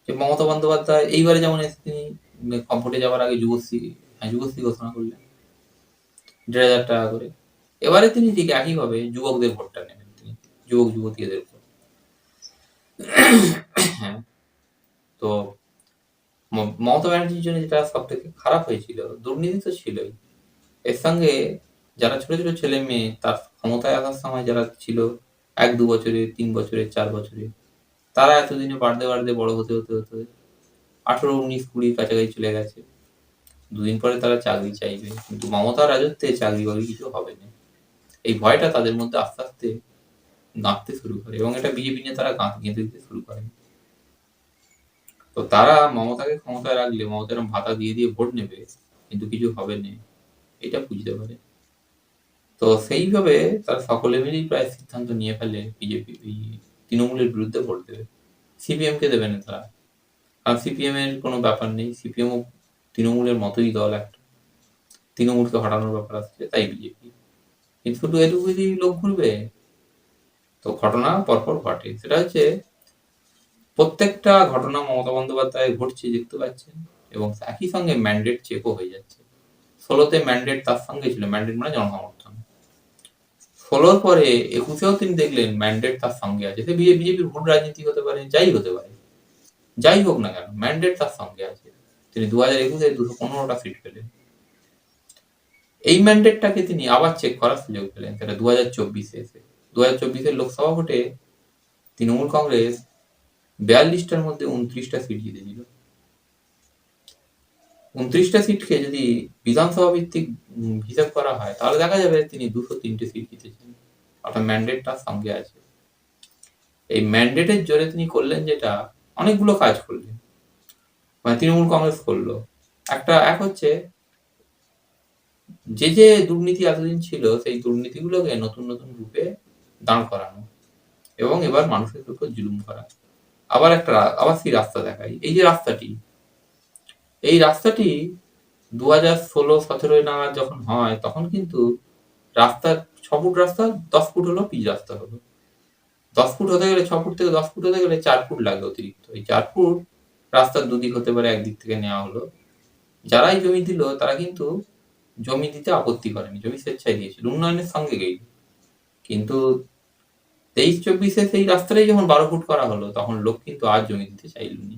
যে মমতা বন্দ্যোপাধ্যায় এইবারে যেমন এসে তিনি ভোটে যাওয়ার আগে যুবশ্রী ঘোষণা করলেন 1,500 টাকা করে। এবারে তিনি ঠিক একইভাবে যুবকদের ভোটটা নেবেন, তিনি যুবক যুবতীদের ভোট। হ্যাঁ, তো মমতা ব্যানার্জির জন্য যেটা সব থেকে খারাপ হয়েছিল, দুর্নীতি তো ছিলই, এর সঙ্গে যারা ছোট ছোট ছেলে মেয়ে তার ক্ষমতায় আসার সময় যারা ছিল 1-2 বছরে, 3 বছরে, 4 বছরে, তারা এতদিনে বাড়তে বাড়তে বড় হতে হতে হতে 18, 19, 20 কাছাকাছি চলে গেছে। দুদিন পরে তারা চাকরি চাইবে, কিন্তু মমতার রাজত্বে চাকরি বাকরি কিছু হবে না। এই ভয়টা তাদের মধ্যে আস্তে আস্তে গাঁথতে শুরু করে এবং এটা বিজেপি নেতারা গেঁথে দিতে শুরু করে। তো তারা মমতাকে ক্ষমতায় রাখলে মমতা এরকম ভাতা দিয়ে দিয়ে ভোট নেবে, কিন্তু কিছু হবে না, এটা বুঝতে পারে। তো সেইভাবে তারা সকলে মিলেই প্রায় সিদ্ধান্ত নিয়ে ফেলে বিজেপি তৃণমূলের বিরুদ্ধে ভোট দেবে। সিপিএম কে দেবে না তারা, কারণ সিপিএম এর কোনো ব্যাপার নেই, সিপিএম ও তৃণমূলের মতোই দল একটা, তৃণমূলকে হটানোর ব্যাপার আসছে, তাই বিজেপি। কিন্তু শুধু এটুকু যদি লোক ঘুরবে, তো ঘটনা পরপর ঘটে। সেটা হচ্ছে প্রত্যেকটা ঘটনা মমতা বন্দ্যোপাধ্যায় ঘটছে দেখতে পাচ্ছেন, এবং একই সঙ্গে ম্যান্ডেট চেকও হয়ে যাচ্ছে। 16-তে ম্যান্ডেট তার সঙ্গে ছিল, ম্যান্ডেট মানে জনসমর্থন। 16-র পরে 21-এও তিনি দেখলেন ম্যান্ডেট তার সঙ্গে আছে। সে বিজেপির ভোট রাজনীতি হতে পারে, যাই হতে পারে, যাই হোক না কেন, ম্যান্ডেট তার সঙ্গে আছে। তিনি 2021-এ 215টা সিট পেলেন। এই ম্যান্ডেটটাকে তিনি আবার চেক করার সুযোগ পেলেন সেটা 2024-এ এসে। 2024-এর লোকসভা ভোটে তৃণমূল কংগ্রেস 42টার মধ্যে 29টা সিট জিতেছিল। 29টা সিটকে যদি বিধানসভা ভিত্তিক হিসাব করা হয়, তাহলে দেখা যাবে তিনি 203টে সিট জিতেছেন, অর্থাৎ ম্যান্ডেট তার সঙ্গে আছে। এই ম্যান্ডেটের জোরে তিনি করলেন যেটা, অনেকগুলো কাজ করলেন, মানে তৃণমূল কংগ্রেস করলো। এক হচ্ছে যে দুর্নীতি এতদিন ছিল সেই দুর্নীতিগুলোকে নতুন নতুন রূপে দাঁড় করানো এবং এবার মানুষের উপর জুলুম করা। আবার সেই রাস্তা দেখাই। এই যে রাস্তাটি, এই রাস্তাটি ২০১৬-১৭ নাগাদ যখন হয় তখন কিন্তু রাস্তার ৬ ফুট রাস্তা ১০ ফুট হলো পিচ রাস্তা হলো। ১০ ফুট হতে গেলে ৬ ফুট থেকে ১০ ফুট হতে গেলে ৪ ফুট লাগে অতিরিক্ত। এই ৪ ফুট রাস্তার দুদিক হতে পারে একদিক থেকে নেওয়া হলো। যারাই জমি দিল তারা কিন্তু জমি দিতে আপত্তি করেনি। জমি স্বেচ্ছায় দিয়েছিল। উন্নয়নের সঙ্গে গেইল। কিন্তু ২৩-২৪-এ সেই রাস্তাটাই যখন ১২ ফুট করা হলো তখন লোক কিন্তু আর জমি দিতে চাইলনি।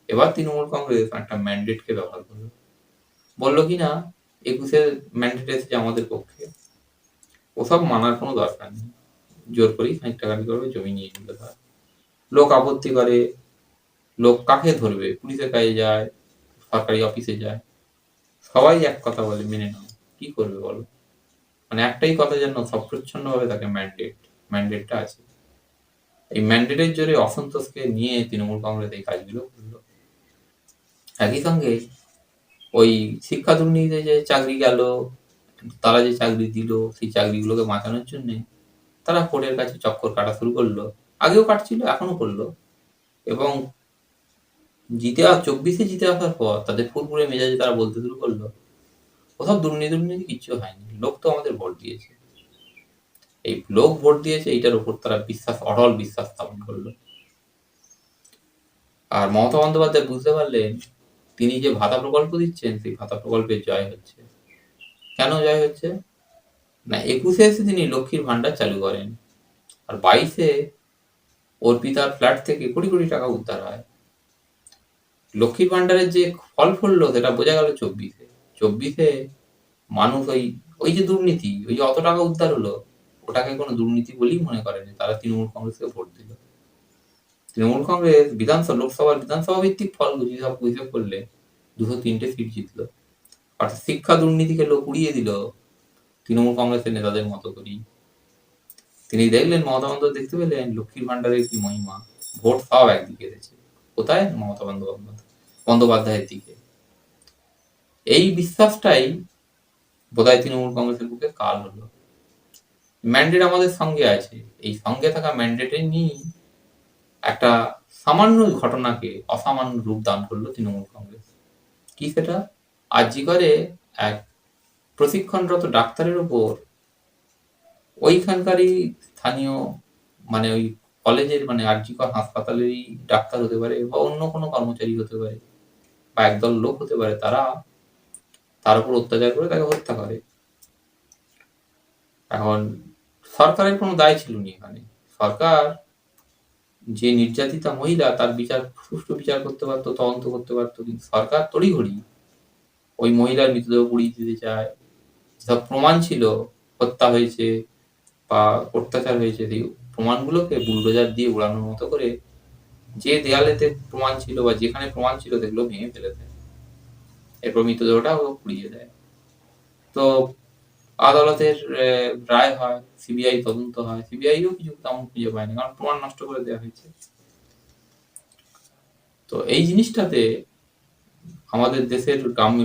এবার তৃণমূল কংগ্রেস একটা ম্যান্ডেটকে ব্যবহার করলো। বলল কিনা ২১-এ ম্যান্ডেট এসেছে আমাদের পক্ষে। ওসব মানার কোনো দরকার নেই। জোর করেই খানিকটা খানি করবে, জমি নিয়ে নিল তারা। লোক আপত্তি করে, লোক কাকে ধরবে? পুলিশের কাছে যায়, সরকারি অফিসে যায়। সবাই এক কথা বলে, মেনে নাও। কি করবে বলো? মানে একটাই কথা যেন সপ্রচ্ছন্নভাবে তাকে ম্যান্ডেটটা আছে। এই ম্যান্ডেটের জোরে অসন্তোষকে নিয়ে তৃণমূল কংগ্রেস এই কাজগুলো করলো। একই সঙ্গে ওই শিক্ষা দুর্নীতিতে যে চাকরি গেল, তারা যে চাকরি দিল, সেই চাকরিগুলোকে বাঁচানোর জন্যে তারা কোর্টের কাছে চক্কর কাটা শুরু করলো। আগেও কাটছিল, এখনো করলো। এবং ২৪-এ জিতে আসার পর তাদের ফুরফুরে মেজাজে তারা বলতে শুরু করলো, কোথাও দুর্নীতি কিচ্ছু হয়নি। লোক তো আমাদের ভোট দিয়েছে। এই লোক ভোট দিয়েছে এইটার উপর তারা অটল বিশ্বাস স্থাপন করলো। আর মমতা বন্দ্যোপাধ্যায় বুঝতে পারলেন তিনি যে ভাতা প্রকল্প দিচ্ছেন সেই ভাতা প্রকল্পের জয় হচ্ছে। কেন জয় হচ্ছে? না, ২১-এ এসে তিনি লক্ষ্মীর ভান্ডার চালু করেন। আর ২২-এ অর্পিতার ফ্ল্যাট থেকে কোটি কোটি টাকা উদ্ধার হয়। লক্ষ্মীর ভান্ডারের যে ফল ফললো সেটা বোঝা গেল ২৪-এ। ২৪-এ মানুষ ওই যে দুর্নীতি, ওই যে অত টাকা উদ্ধার হলো, ওটাকে কোনো দুর্নীতি বলেই মনে করেনি। তারা তৃণমূল কংগ্রেসকে ভোট দিল। তৃণমূল কংগ্রেস লোকসভার বিধানসভা ভিত্তিক ফল হিসাব করলে ২০৩টে সিট জিতল। অর্থাৎ শিক্ষা দুর্নীতিকে লোক উড়িয়ে দিল তৃণমূল কংগ্রেসের নেতাদের মতো করেই। তিনি দেখলেন, মমতা বন্দ্যোপাধ্যায় দেখতে পেলেন লক্ষ্মীর ভান্ডারের কি মহিমা। ভোট সব একদিকে এসেছে। কোথায়? মমতা বন্দ্যোপাধ্যায়ের দিকে। এই বিশ্বাসটাই বোধহয় তৃণমূল কংগ্রেসের বুকে কাল হলো। ম্যান্ডেট আমাদের সঙ্গে আছে। এই সঙ্গে থাকা ম্যান্ডেটে নিয়েই একটা সামান্য ঘটনাকে অসামান্য রূপ দান করলো তৃণমূল কংগ্রেস। কি সেটা? আরজিকরে এক প্রশিক্ষণরত ডাক্তারের উপর ওইখানকারই স্থানীয় মানে ওই কলেজের মানে আরজিকর হাসপাতালেরই ডাক্তার হতে পারে বা অন্য কোনো কর্মচারী হতে পারে বা একদল লোক হতে পারে, তারা তার উপর অত্যাচার করে তাকে হত্যা করে। এখন সরকারের কোনো দায় ছিল না এখানে। সরকার যে নির্যাতিতা মহিলা তার সুষ্ঠু বিচার করতে পারতো, তদন্ত করতে পারতো, কিন্তু সরকার তড়িঘড়ি ওই মহিলার মৃতদেহ পুড়িয়ে দিতে চায়। যেসব প্রমাণ ছিল হত্যা হয়েছে বা অত্যাচার হয়েছে সেই প্রমাণগুলোকে বুলডোজার দিয়ে উড়ানোর মতো করে যে দেয়ালেতে প্রমাণ ছিল বা যেখানে প্রমাণ ছিল সেগুলো ভেঙে ফেলে দেয়। এরপর মৃতদেহটা পুড়িয়ে দেয়। তো আদালতের রায় হয়, সিবিআই তদন্ত হয়। সিবিআইও কিছু তেমন খুঁজে পায়নি, কারণ প্রমাণ নষ্ট করে দেওয়া হয়েছে। তো এই জিনিসটাতে আমাদের দেশের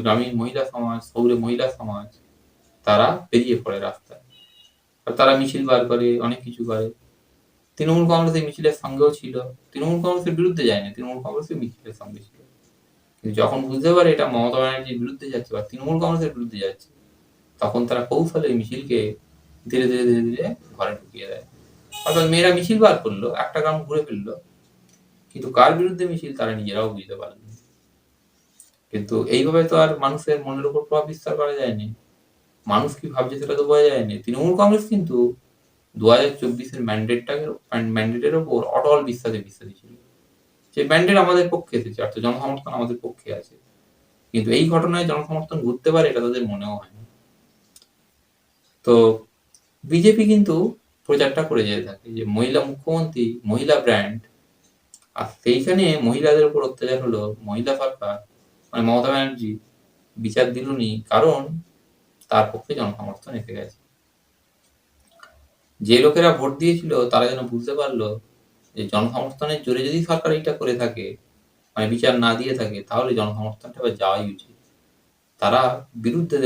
গ্রামীণ মহিলা সমাজ, শহুরে মহিলা সমাজ তারা বেরিয়ে পড়ে রাস্তায়। আর তারা মিছিল বার করে, অনেক কিছু করে। তৃণমূল কংগ্রেস এই মিছিলের সঙ্গেও ছিল। তৃণমূল কংগ্রেসের বিরুদ্ধে যায়নি, তৃণমূল কংগ্রেসের মিছিলের সঙ্গে ছিল। কিন্তু যখন বুঝতে পারে এটা মমতা ব্যানার্জির বিরুদ্ধে যাচ্ছে বা তৃণমূল কংগ্রেসের বিরুদ্ধে যাচ্ছে, তখন তারা কৌশলে মিছিলকে ধীরে ধীরে ধীরে ধীরে ঘরে ঢুকিয়ে দেয়। অর্থাৎ মেয়েরা মিছিল বার করলো, একটা গ্রাম ঘুরে ফেললো, কিন্তু কার বিরুদ্ধে মিছিল তারা নিজেরাও বুঝতে পারল। কিন্তু এইভাবে তো আর মানুষের মনের উপর প্রভাব বিস্তার করা যায়নি। মানুষ কি ভাবছে সেটা তো বোঝা যায়নি। তৃণমূল কংগ্রেস কিন্তু ২০২৪-এর ম্যান্ডেটের ওপর অটল বিশ্বাসী ছিল। যে ম্যান্ডেট আমাদের পক্ষে এসেছে, অর্থাৎ জনসমর্থন আমাদের পক্ষে আছে। কিন্তু এই ঘটনায় জনসমর্থন ঘুরতে পারে এটা তাদের মনেও হয় না। তো বিজেপি কিন্তু প্রচারটা করে যেতে থাকে যে মহিলা মুখ্যমন্ত্রী, মহিলা ব্র্যান্ড, আর সেইখানে মহিলাদের উপর অত্যাচার হলো, মহিলা সরকার মানে মমতা ব্যানার্জি বিচার দিলনি, কারণ তার পক্ষে জনসমর্থন এসে গেছে। যে লোকেরা ভোট দিয়েছিল তারা যেন বুঝতে পারলো যে জনসমর্থনের জোরে যদি সরকার এইটা করে থাকে, মানে বিচার না দিয়ে থাকে, তাহলে জনসমর্থনটা এবার যাওয়াই উচিত। তারা বিরুদ্ধে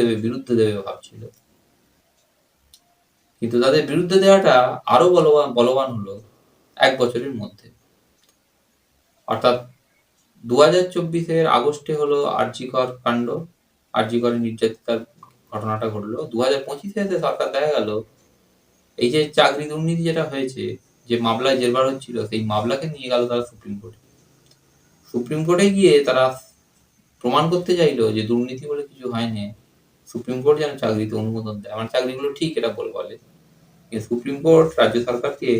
দেবে ভাবছিল, কিন্তু তাদের বিরুদ্ধে দেওয়াটা আরো বলবান হলো 1 বছরের মধ্যে। অর্থাৎ 2024 আগস্টে হলো আরজি কর কাণ্ড, আরজি করে নির্যাতিতার ঘটনাটা ঘটলো। 2025 এসে সরকার দেখা গেল এই যে চাকরি দুর্নীতি যেটা হয়েছে, যে মামলায় জেরবার হচ্ছিল, সেই মামলাকে নিয়ে গেল তারা সুপ্রিম কোর্টে। সুপ্রিম কোর্টে গিয়ে তারা প্রমাণ করতে চাইলো যে দুর্নীতি বলে কিছু হয়নি, সুপ্রিম কোর্ট যেন চাকরিতে অনুমোদন দেয়, আমার চাকরিগুলো ঠিক এটা বলে। কিন্তু সুপ্রিম কোর্ট রাজ্য সরকারকে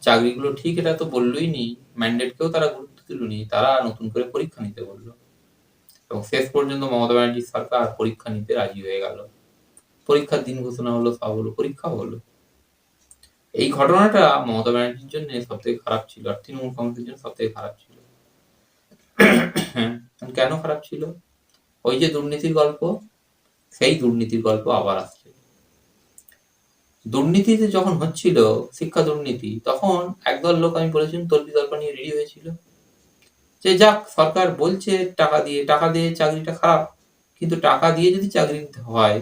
চাকরিগুলো ঠিক এটা তো বললই নি, ম্যান্ডেটকেও তারা গুরুত্ব দিলনি, তারা নতুন করে পরীক্ষা নিতে বললো। এবং শেষ পর্যন্ত মমতা ব্যানার্জির সরকার পরীক্ষা নিতে রাজি হয়ে গেল। পরীক্ষার দিন ঘোষণা হলো, সব হলো, পরীক্ষা হলো। এই ঘটনাটা মমতা ব্যানার্জির জন্য সব থেকে খারাপ ছিল, আর তৃণমূল কংগ্রেসের জন্য সব থেকে খারাপ ছিল। কেন খারাপ ছিল? ওই যে দুর্নীতির গল্প, সেই দুর্নীতির গল্প আবার আসছে। দুর্নীতিতে যখন হচ্ছিল, শিক্ষা দুর্নীতি, তখন একদল লোক, আমি বলেছিলাম, তল্পি তল্পা নিয়ে রেডি হয়েছিল যে যাক, সরকার বলছে টাকা দিয়ে চাকরিটা খারাপ, কিন্তু টাকা দিয়ে যদি চাকরি হয়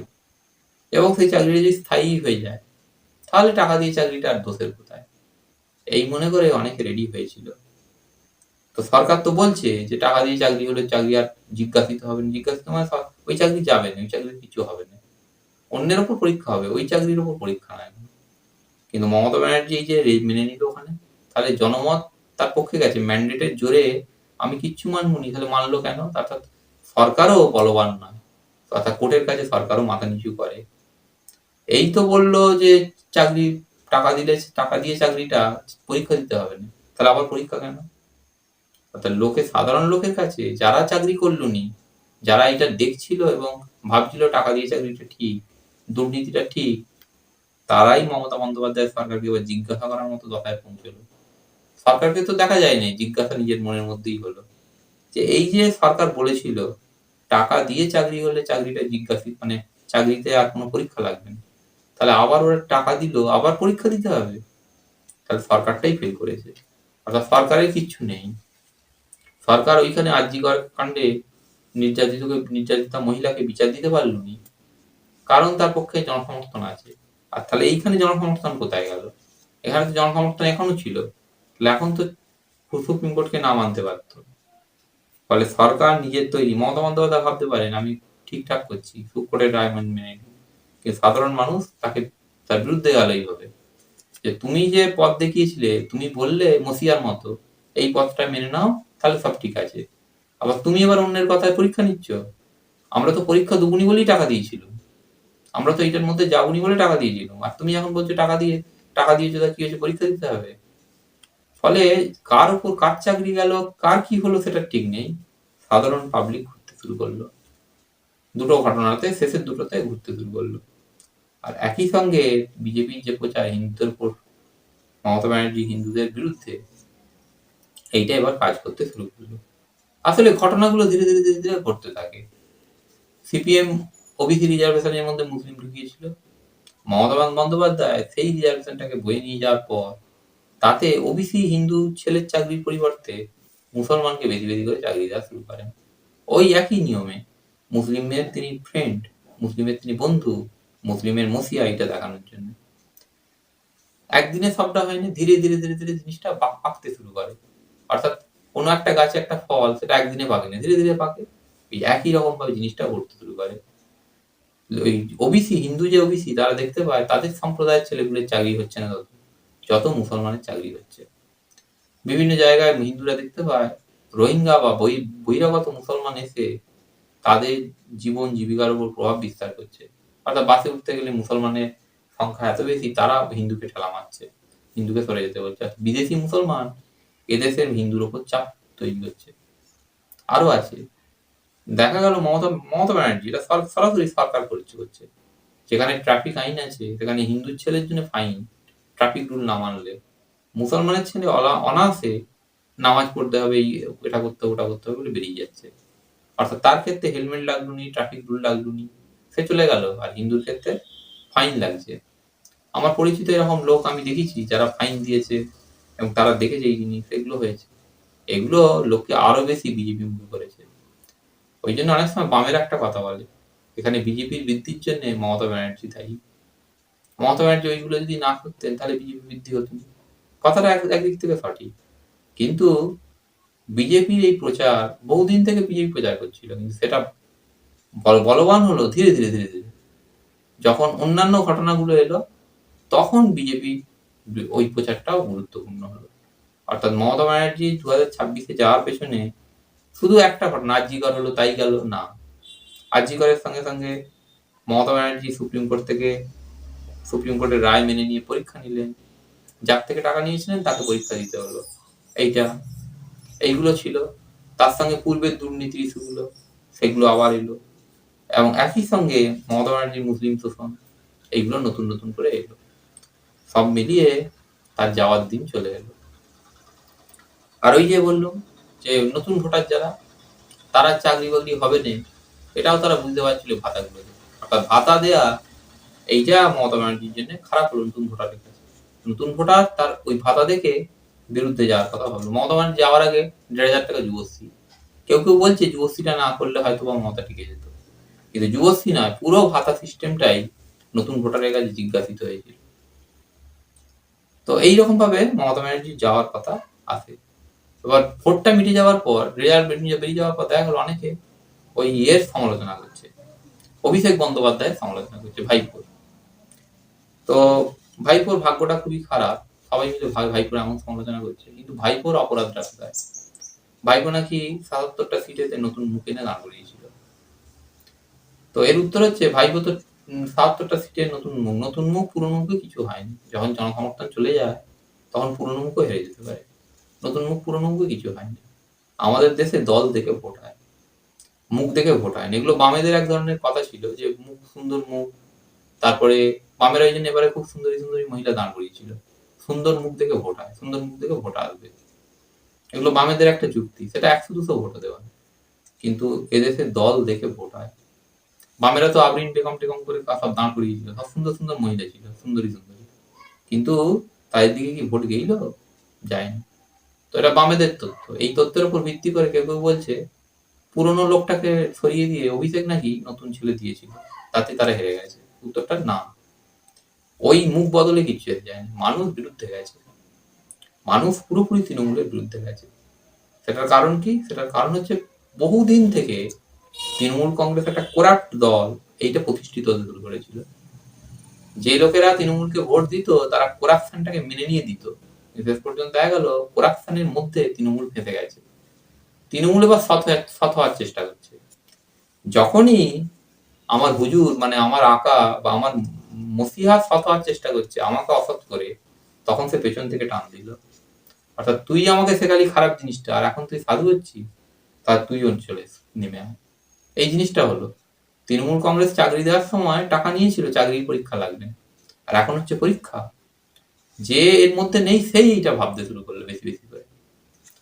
এবং সেই চাকরিটা যদি স্থায়ী হয়ে যায়, তাহলে টাকা দিয়ে চাকরিটা আর দোষের কোথায়, এই মনে করে অনেকে রেডি হয়েছিল। তো সরকার তো বলছে যে টাকা দিয়ে চাকরি হলে চাকরি আর জিজ্ঞাসিত হবে না, জিজ্ঞাসিত মানে ওই চাকরি যাবে না, ওই চাকরির কিছু হবে না, অন্যের ওপর পরীক্ষা হবে, ওই চাকরির ওপর পরীক্ষা নয়। কিন্তু মমতা ব্যানার্জি এই যে মেনে নিল ওখানে, তাহলে জনমত তার পক্ষে গেছে, ম্যান্ডেটের জোরে আমি কিচ্ছু মানবনি, তাহলে মানলো কেন? অর্থাৎ সরকারও বলবান নয়, অর্থাৎ কোর্টের কাছে সরকারও মাথা নিচু করে। এই তো বললো যে চাকরি টাকা দিয়ে চাকরিটা পরীক্ষা দিতে হবে না, তাহলে আবার পরীক্ষা কেন? অর্থাৎ সাধারণ লোকের কাছে যারা চাকরি করলনি, যারা এটা দেখছিল এবং ভাবছিল টাকা দিয়ে চাকরিটা ঠিক, দুর্নীতিটা ঠিক, তারাই মমতা বন্দ্যোপাধ্যায় সরকারকে এবার জিজ্ঞাসা করার মতো দশায় পৌঁছলো। সরকারকে তো দেখা যায়নি, জিজ্ঞাসা নিজের মনের মধ্যেই হলো যে এই যে সরকার বলেছিল টাকা দিয়ে চাকরি হলে চাকরিটা মানে চাকরিতে আর কোনো পরীক্ষা লাগবে না, তাহলে আবার ওরা টাকা দিল, আবার পরীক্ষা দিতে হবে, তাহলে সরকারটাই ফেল করেছে। অর্থাৎ সরকারের কিচ্ছু নেই। সরকার ওইখানে আরজি কর কাণ্ডে নির্যাতিতা মহিলাকে বিচার দিতে পারলো নি, কারণ তার পক্ষে জনসমর্থন আছে। আর তাহলে এইখানে জনসমর্থন কোথায় গেল? এখানে তো জনসমর্থন এখনো ছিল, তাহলে এখন তো সুপ্রিম কোর্টকে না মানতে পারত। ফলে সরকার নিজের তৈরি, মমতা বন্দ্যোপাধ্যায় ভাবতে পারেন আমি ঠিকঠাক করছি, সুপ্রিম কোর্টের রায় মেনে, কিন্তু সাধারণ মানুষ তাকে তার বিরুদ্ধে গেল এইভাবে, যে তুমি যে পথ দেখিয়েছিলে, তুমি বললে মসিয়ার মতো এই পথটা মেনে নাও, তাহলে সব ঠিক আছে, আবার তুমি এবার অন্যের কথায় পরীক্ষা নিচ্ছ। আমরা তো পরীক্ষা দুগুনি বলেই টাকা দিয়েছিলাম, আমরা তো এটার মধ্যে যাবনি বলে টাকা দিয়েছিলাম, আর তুমি এখন বলছো টাকা দিয়েছো, তা কি হয়েছে, পরীক্ষা দিতে হবে। ফলে কার উপর কার চাকরি গেল, কার কি হলো সেটা ঠিক নেই, সাধারণ পাবলিক ঘুরতে শুরু করলো, দুটো ঘটনাতে শেষের দুটোতে ঘুরতে শুরু করলো। আর একই সঙ্গে বিজেপির যে প্রচার হিন্দুদের উপর, মমতা ব্যানার্জি হিন্দুদের বিরুদ্ধে, এইটা এবার কাজ করতে শুরু করলো। আসলে ঘটনাগুলো ধীরে ধীরে ঘটতে থাকে। সিপিএম ওবিসি রিজার্ভেশনের মধ্যে মুসলিম ঢুকিয়েছিল, মমতা বন্দ্যোপাধ্যায় সেই রিজার্ভেশনটাকে বয়ে নিয়ে যাওয়ার পর তাতে ওবিসি হিন্দু ছেলের চাকরির পরিবর্তে মুসলমানকে বেশি করে চাকরি দেওয়া শুরু করেন। ওই একই নিয়মে মুসলিমের তিনি ফ্রেন্ড, মুসলিমের তিনি বন্ধু, মুসলিমের মসিয়া, এটা দেখানোর জন্য। একদিনে সবটা হয়নি, ধীরে ধীরে জিনিসটা পাকতে শুরু করে। অর্থাৎ কোনো একটা গাছে একটা ফল, সেটা একদিনে পাকে না, ধীরে পাকে। এই একই রকম ভাবে জিনিসটা ঘটতে শুরু করে। ওই ওবিসি, হিন্দু যে ওবিসি, তারা দেখতে পায় তাদের সম্প্রদায়ের ছেলেগুলোর চাকরি হচ্ছে না যত মুসলমানের চাকরি হচ্ছে। বিভিন্ন জায়গায় হিন্দুরা দেখতে পায় রোহিঙ্গা বা বহিরাগত মুসলমান এসে তাদের জীবন জীবিকার উপর প্রভাব বিস্তার করছে। অর্থাৎ বাসে উঠতে গেলে মুসলমানের সংখ্যা এত বেশি, তারা হিন্দুকে ঠেলা মারছে, হিন্দুকে সরে যেতে বলছে। বিদেশি মুসলমান এদেশের হিন্দুর ওপর চাপ তৈরি করছে। আরো আছে, দেখা গেল মমতা ব্যানার্জি এটা সরাসরি সরকার করছে, যেখানে ট্রাফিক আইন আছে সেখানে হিন্দুর ছেলের জন্য ফাইন, ট্রাফিক রুল না মানলে। মুসলমানের ছেলে অনায়াসে নামাজ পড়তে হবে, এটা করতে হবে, ওটা করতে হবে বলে বেরিয়ে যাচ্ছে। অর্থাৎ তার ক্ষেত্রে হেলমেট লাগলো নি, ট্রাফিক রুল লাগলো নি, সে চলে গেল। আর হিন্দুর ক্ষেত্রে ফাইন লাগছে। আমার পরিচিত এরকম লোক আমি দেখেছি যারা ফাইন দিয়েছে এবং তারা দেখেছে এই জিনিস, এগুলো হয়েছে। এগুলো লোককে আরো বেশি বিজেপি মুখী করেছে। ওই জন্য অনেক সময় বামের একটা কথা বলে, এখানে বিজেপির বৃদ্ধির জন্য মমতা ব্যানার্জি দায়ী। মমতা ব্যানার্জি ওইগুলো যদি না করতেন তাহলে বিজেপি বৃদ্ধি হতো না। কথাটা একদিক থেকে সঠিক। কিন্তু বিজেপির এই প্রচার বহুদিন থেকে বিজেপি প্রচার করছিল, কিন্তু সেটা বলবান হলো ধীরে ধীরে ধীরে ধীরে। যখন অন্যান্য ঘটনাগুলো এলো তখন বিজেপি ওই প্রচারটাও গুরুত্বপূর্ণ হলো। অর্থাৎ মমতা ব্যানার্জি 2026-এ যাওয়ার পেছনে শুধু একটা ঘটনা, আরজিকর হলো তাই গেল না। আরজিকরের সঙ্গে সঙ্গে মমতা ব্যানার্জি সুপ্রিম কোর্টের রায় মেনে নিয়ে পরীক্ষা নিলেন, যার থেকে টাকা নিয়েছিলেন তাকে পরীক্ষা দিতে হলো। এইগুলো ছিল। তার সঙ্গে পূর্বের দুর্নীতি ইস্যুগুলো, সেগুলো আবার এলো, এবং একই সঙ্গে মমতা ব্যানার্জির মুসলিম শোষণ, এইগুলো নতুন নতুন করে এলো। সব মিলিয়ে তার যাওয়ার দিন চলে এলো। আর ওই যে বললো যে নতুন ভোটার যারা, তারা চাকরি বাকরি হবে না, এটাও তারা বুঝতে পারছিল ভাতাগুলো। অর্থাৎ ভাতা দেয়া এইটা মমতা ব্যানার্জির জন্য খারাপ হলো নতুন ভোটারের কাছে। নতুন ভোটার তার ওই ভাতা দেখে বিরুদ্ধে যাওয়ার কথা ভাবলো। মমতা ব্যানার্জি যাওয়ার আগে 1,500 টাকা যুবশ্রী, কেউ কেউ বলছে যুবশ্রীটা না করলে হয়তো বা মমতা টিকে যেত, কিন্তু যুবশ্রী নয়, পুরো ভাতা সিস্টেমটাই নতুন ভোটারের কাছে জিজ্ঞাসিত হয়েছিল। তো এইরকম ভাবে মমতা ব্যানার্জির যাওয়ার কথা আসে। এবার ভোটটা মিটে যাওয়ার পর, রেজাল্ট বেরিয়ে যাওয়ার পর দেখা গেল অনেকে ওই সমালোচনা করছে, অভিষেক বন্দ্যোপাধ্যায়ের সমালোচনা করছে, ভাইপোর। তো ভাইপোর ভাগ্যটা খুবই খারাপ, সবাই মিলে ভাইপোর এমন সমালোচনা করছে, কিন্তু ভাইপোর অপরাধটা কোথায়? ভাইপো নাকি 77টা সিটেতে নতুন মুখ এনে দাঁড় করিয়েছিল। তো এর উত্তর হচ্ছে ভাইপো তো 77টা সিটে নতুন মুখ পুরনো মুখে কিছু হয়নি। যখন জনসমর্থন চলে যায় তখন পুরনো মুখও হেরে যেতে পারে, নতুন মুখ পুরনো মুখে কিছু হয়নি। আমাদের দেশে দল দেখে ভোট হয়, মুখ দেখে ভোট হয় না। এগুলো বামেদের এক ধরনের কথা ছিল যে মুখ, সুন্দর মুখ, তারপরে বামেরা ওই জন্য এবারে খুব সুন্দরী সুন্দরী মহিলা দাঁড় করিয়েছিল, সুন্দর মুখ দেখে ভোট হয়, সুন্দর মুখ দেখে ভোট আসবে। এগুলো বামেদের একটা যুক্তি, সেটা 100-200 ভোট দেওয়া। কিন্তু এদেশে দল দেখে ভোট হয়। বামেরা তো আবরিন টেকম টেকম করে সব দাঁড় করিয়েছিল, সব সুন্দর সুন্দর মহিলা ছিল, সুন্দরী সুন্দরী, কিন্তু তাদের দিকে কি ভোট গেইল? যায়নি। তো এটা বামেদের তথ্য। এই তথ্যের উপর ভিত্তি করে কেউ কেউ বলছে পুরনো লোকটাকে সরিয়ে দিয়ে অভিষেক নাকি নতুন ছেলে দিয়েছিল, তাতে তারা হেরে গেছে। উত্তরটা না, ওই মুখ বদলে কিছু যায়নি, মানুষ বিরুদ্ধে গেছে, মানুষ পুরোপুরি তৃণমূলের বিরুদ্ধে গেছে। সেটার কারণ কি? সেটার কারণ হচ্ছে বহুদিন থেকে তৃণমূল কংগ্রেস একটা করাপ্ট দল, এইটা প্রতিষ্ঠিত হতে শুরু করেছিল। যে লোকেরা তৃণমূলকে ভোট দিত তারা করাপশনটাকে মেনে নিয়ে দিত, শেষ পর্যন্ত দেখা গেল করাপশনের মধ্যে তৃণমূল ফেঁসে গেছে। তৃণমূল এবার সৎ হওয়ার চেষ্টা করছে। যখনই আমার হুজুর মানে আমার আকা বা আমার মসিহা সৎ হওয়ার চেষ্টা করছে আমাকে অসৎ করে, তখন সে পেছন থেকে টান দিল। অর্থাৎ তুই আমাকে শেখালি খারাপ জিনিসটা, আর এখন তুই সাধু হচ্ছিস, তার তুই চলে নেমে আয়। এই জিনিসটা হলো তৃণমূল কংগ্রেস চাকরি দেওয়ার সময় টাকা নিয়েছিল, চাকরির পরীক্ষা লাগবে, আর এখন হচ্ছে পরীক্ষা। যে এর মধ্যে নেই সেই এটা ভাবতে শুরু করলো বেশি বেশি করে,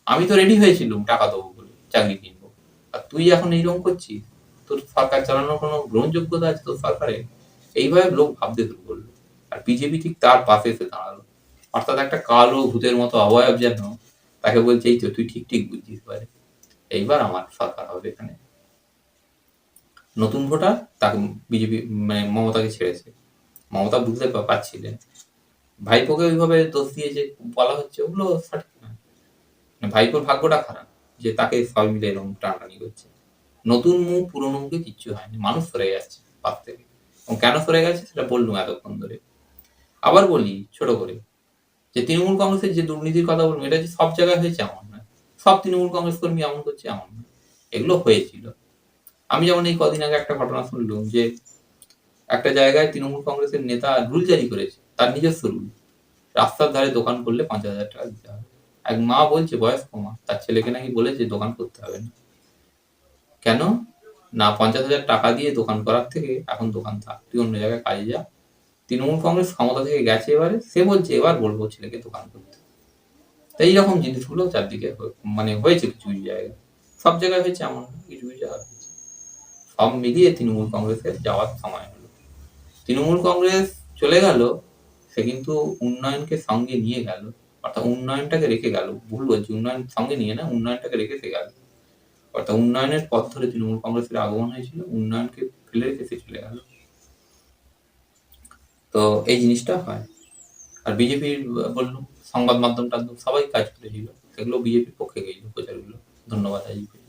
আমি তো রেডি হয়েছিলাম টাকা দেবো বলে, চাকরি কিনবো, আর তুই এখন এইরকম করছিস, তোর সরকার চালানোর কোনো গ্রহণযোগ্যতা আছে তোর সরকারে? এইভাবে লোক ভাবতে শুরু করলো, আর বিজেপি ঠিক তার পাশে এসে দাঁড়ালো। অর্থাৎ একটা কালো ভূতের মতো অবয়ব যেন তাকে বলছে এই তো তুই ঠিক ঠিক বুঝছিস পারে, এইবার আমার সরকার হবে এখানে। নতুন ভোটার তাকে বিজেপি মানে মমতাকে ছেড়েছে, মমতা বুঝতে পারছিলেন। ভাইপোকে ওইভাবে দোষ দিয়ে যে বলা হচ্ছে ওগুলো সঠিক নয়। ভাইপোর ভাগ্যটা খারাপ যে তাকে সবাই মিলে এরকম টানাটানি করছে। নতুন মুখ পুরনো মুখে কিচ্ছু হয়নি, মানুষ সরে যাচ্ছে পাশ থেকে। এবং কেন সরে গেছে সেটা বললুম এতক্ষণ ধরে। আবার বলি ছোট করে, যে তৃণমূল কংগ্রেসের যে দুর্নীতির কথা বলবো, এটা যে সব জায়গায় হয়েছে এমন নয়, সব তৃণমূল কংগ্রেস কর্মী এমন করছে এমন নয়, এগুলো হয়েছিল। আমি যেমন এই কদিন আগে একটা ঘটনা শুনলাম যে একটা জায়গায় তৃণমূল কংগ্রেসের নেতা রুল জারি করেছে, তার নিজস্ব রুল, রাস্তার ধারে দোকান করলে 5,000 টাকা দিতে হবে। এক মা বলছে, বয়স্ক মা, তার ছেলেকে নাকি বলেছে দোকান করতে হবে না। কেন না? 50,000 টাকা দিয়ে দোকান করার থেকে এখন দোকান থাক, তুই অন্য জায়গায় কাজে যা। তৃণমূল কংগ্রেস ক্ষমতা থেকে গেছে এবারে, সে বলছে এবার বলবো ছেলেকে দোকান করতে। তো এইরকম জিনিসগুলো চারদিকে মানে হয়েছে কিছু কিছু জায়গায়, সব জায়গায় হয়েছে এমন না, কিছু কিছু জায়গায় হয়েছে। সব মিলিয়ে তৃণমূল কংগ্রেসের যাওয়ার সময় হলো। তৃণমূল কংগ্রেস চলে গেল, সে কিন্তু উন্নয়নকে সঙ্গে নিয়ে গেল, অর্থাৎ উন্নয়নটাকে রেখে গেল। ভুল বলছি, উন্নয়ন সঙ্গে নিয়ে না, উন্নয়নটাকে রেখে সে গেল। অর্থাৎ উন্নয়নের পথ ধরে তৃণমূল কংগ্রেসের আগমন হয়েছিল, উন্নয়নকে ফেলে রেখে সে চলে গেল। তো এই জিনিসটা হয়। আর বিজেপির বললুম সংবাদ মাধ্যম টাধ্যম সবাই কাজ করেছিল, সেগুলো বিজেপির পক্ষে গেছিল প্রচারগুলো। ধন্যবাদ আজকে।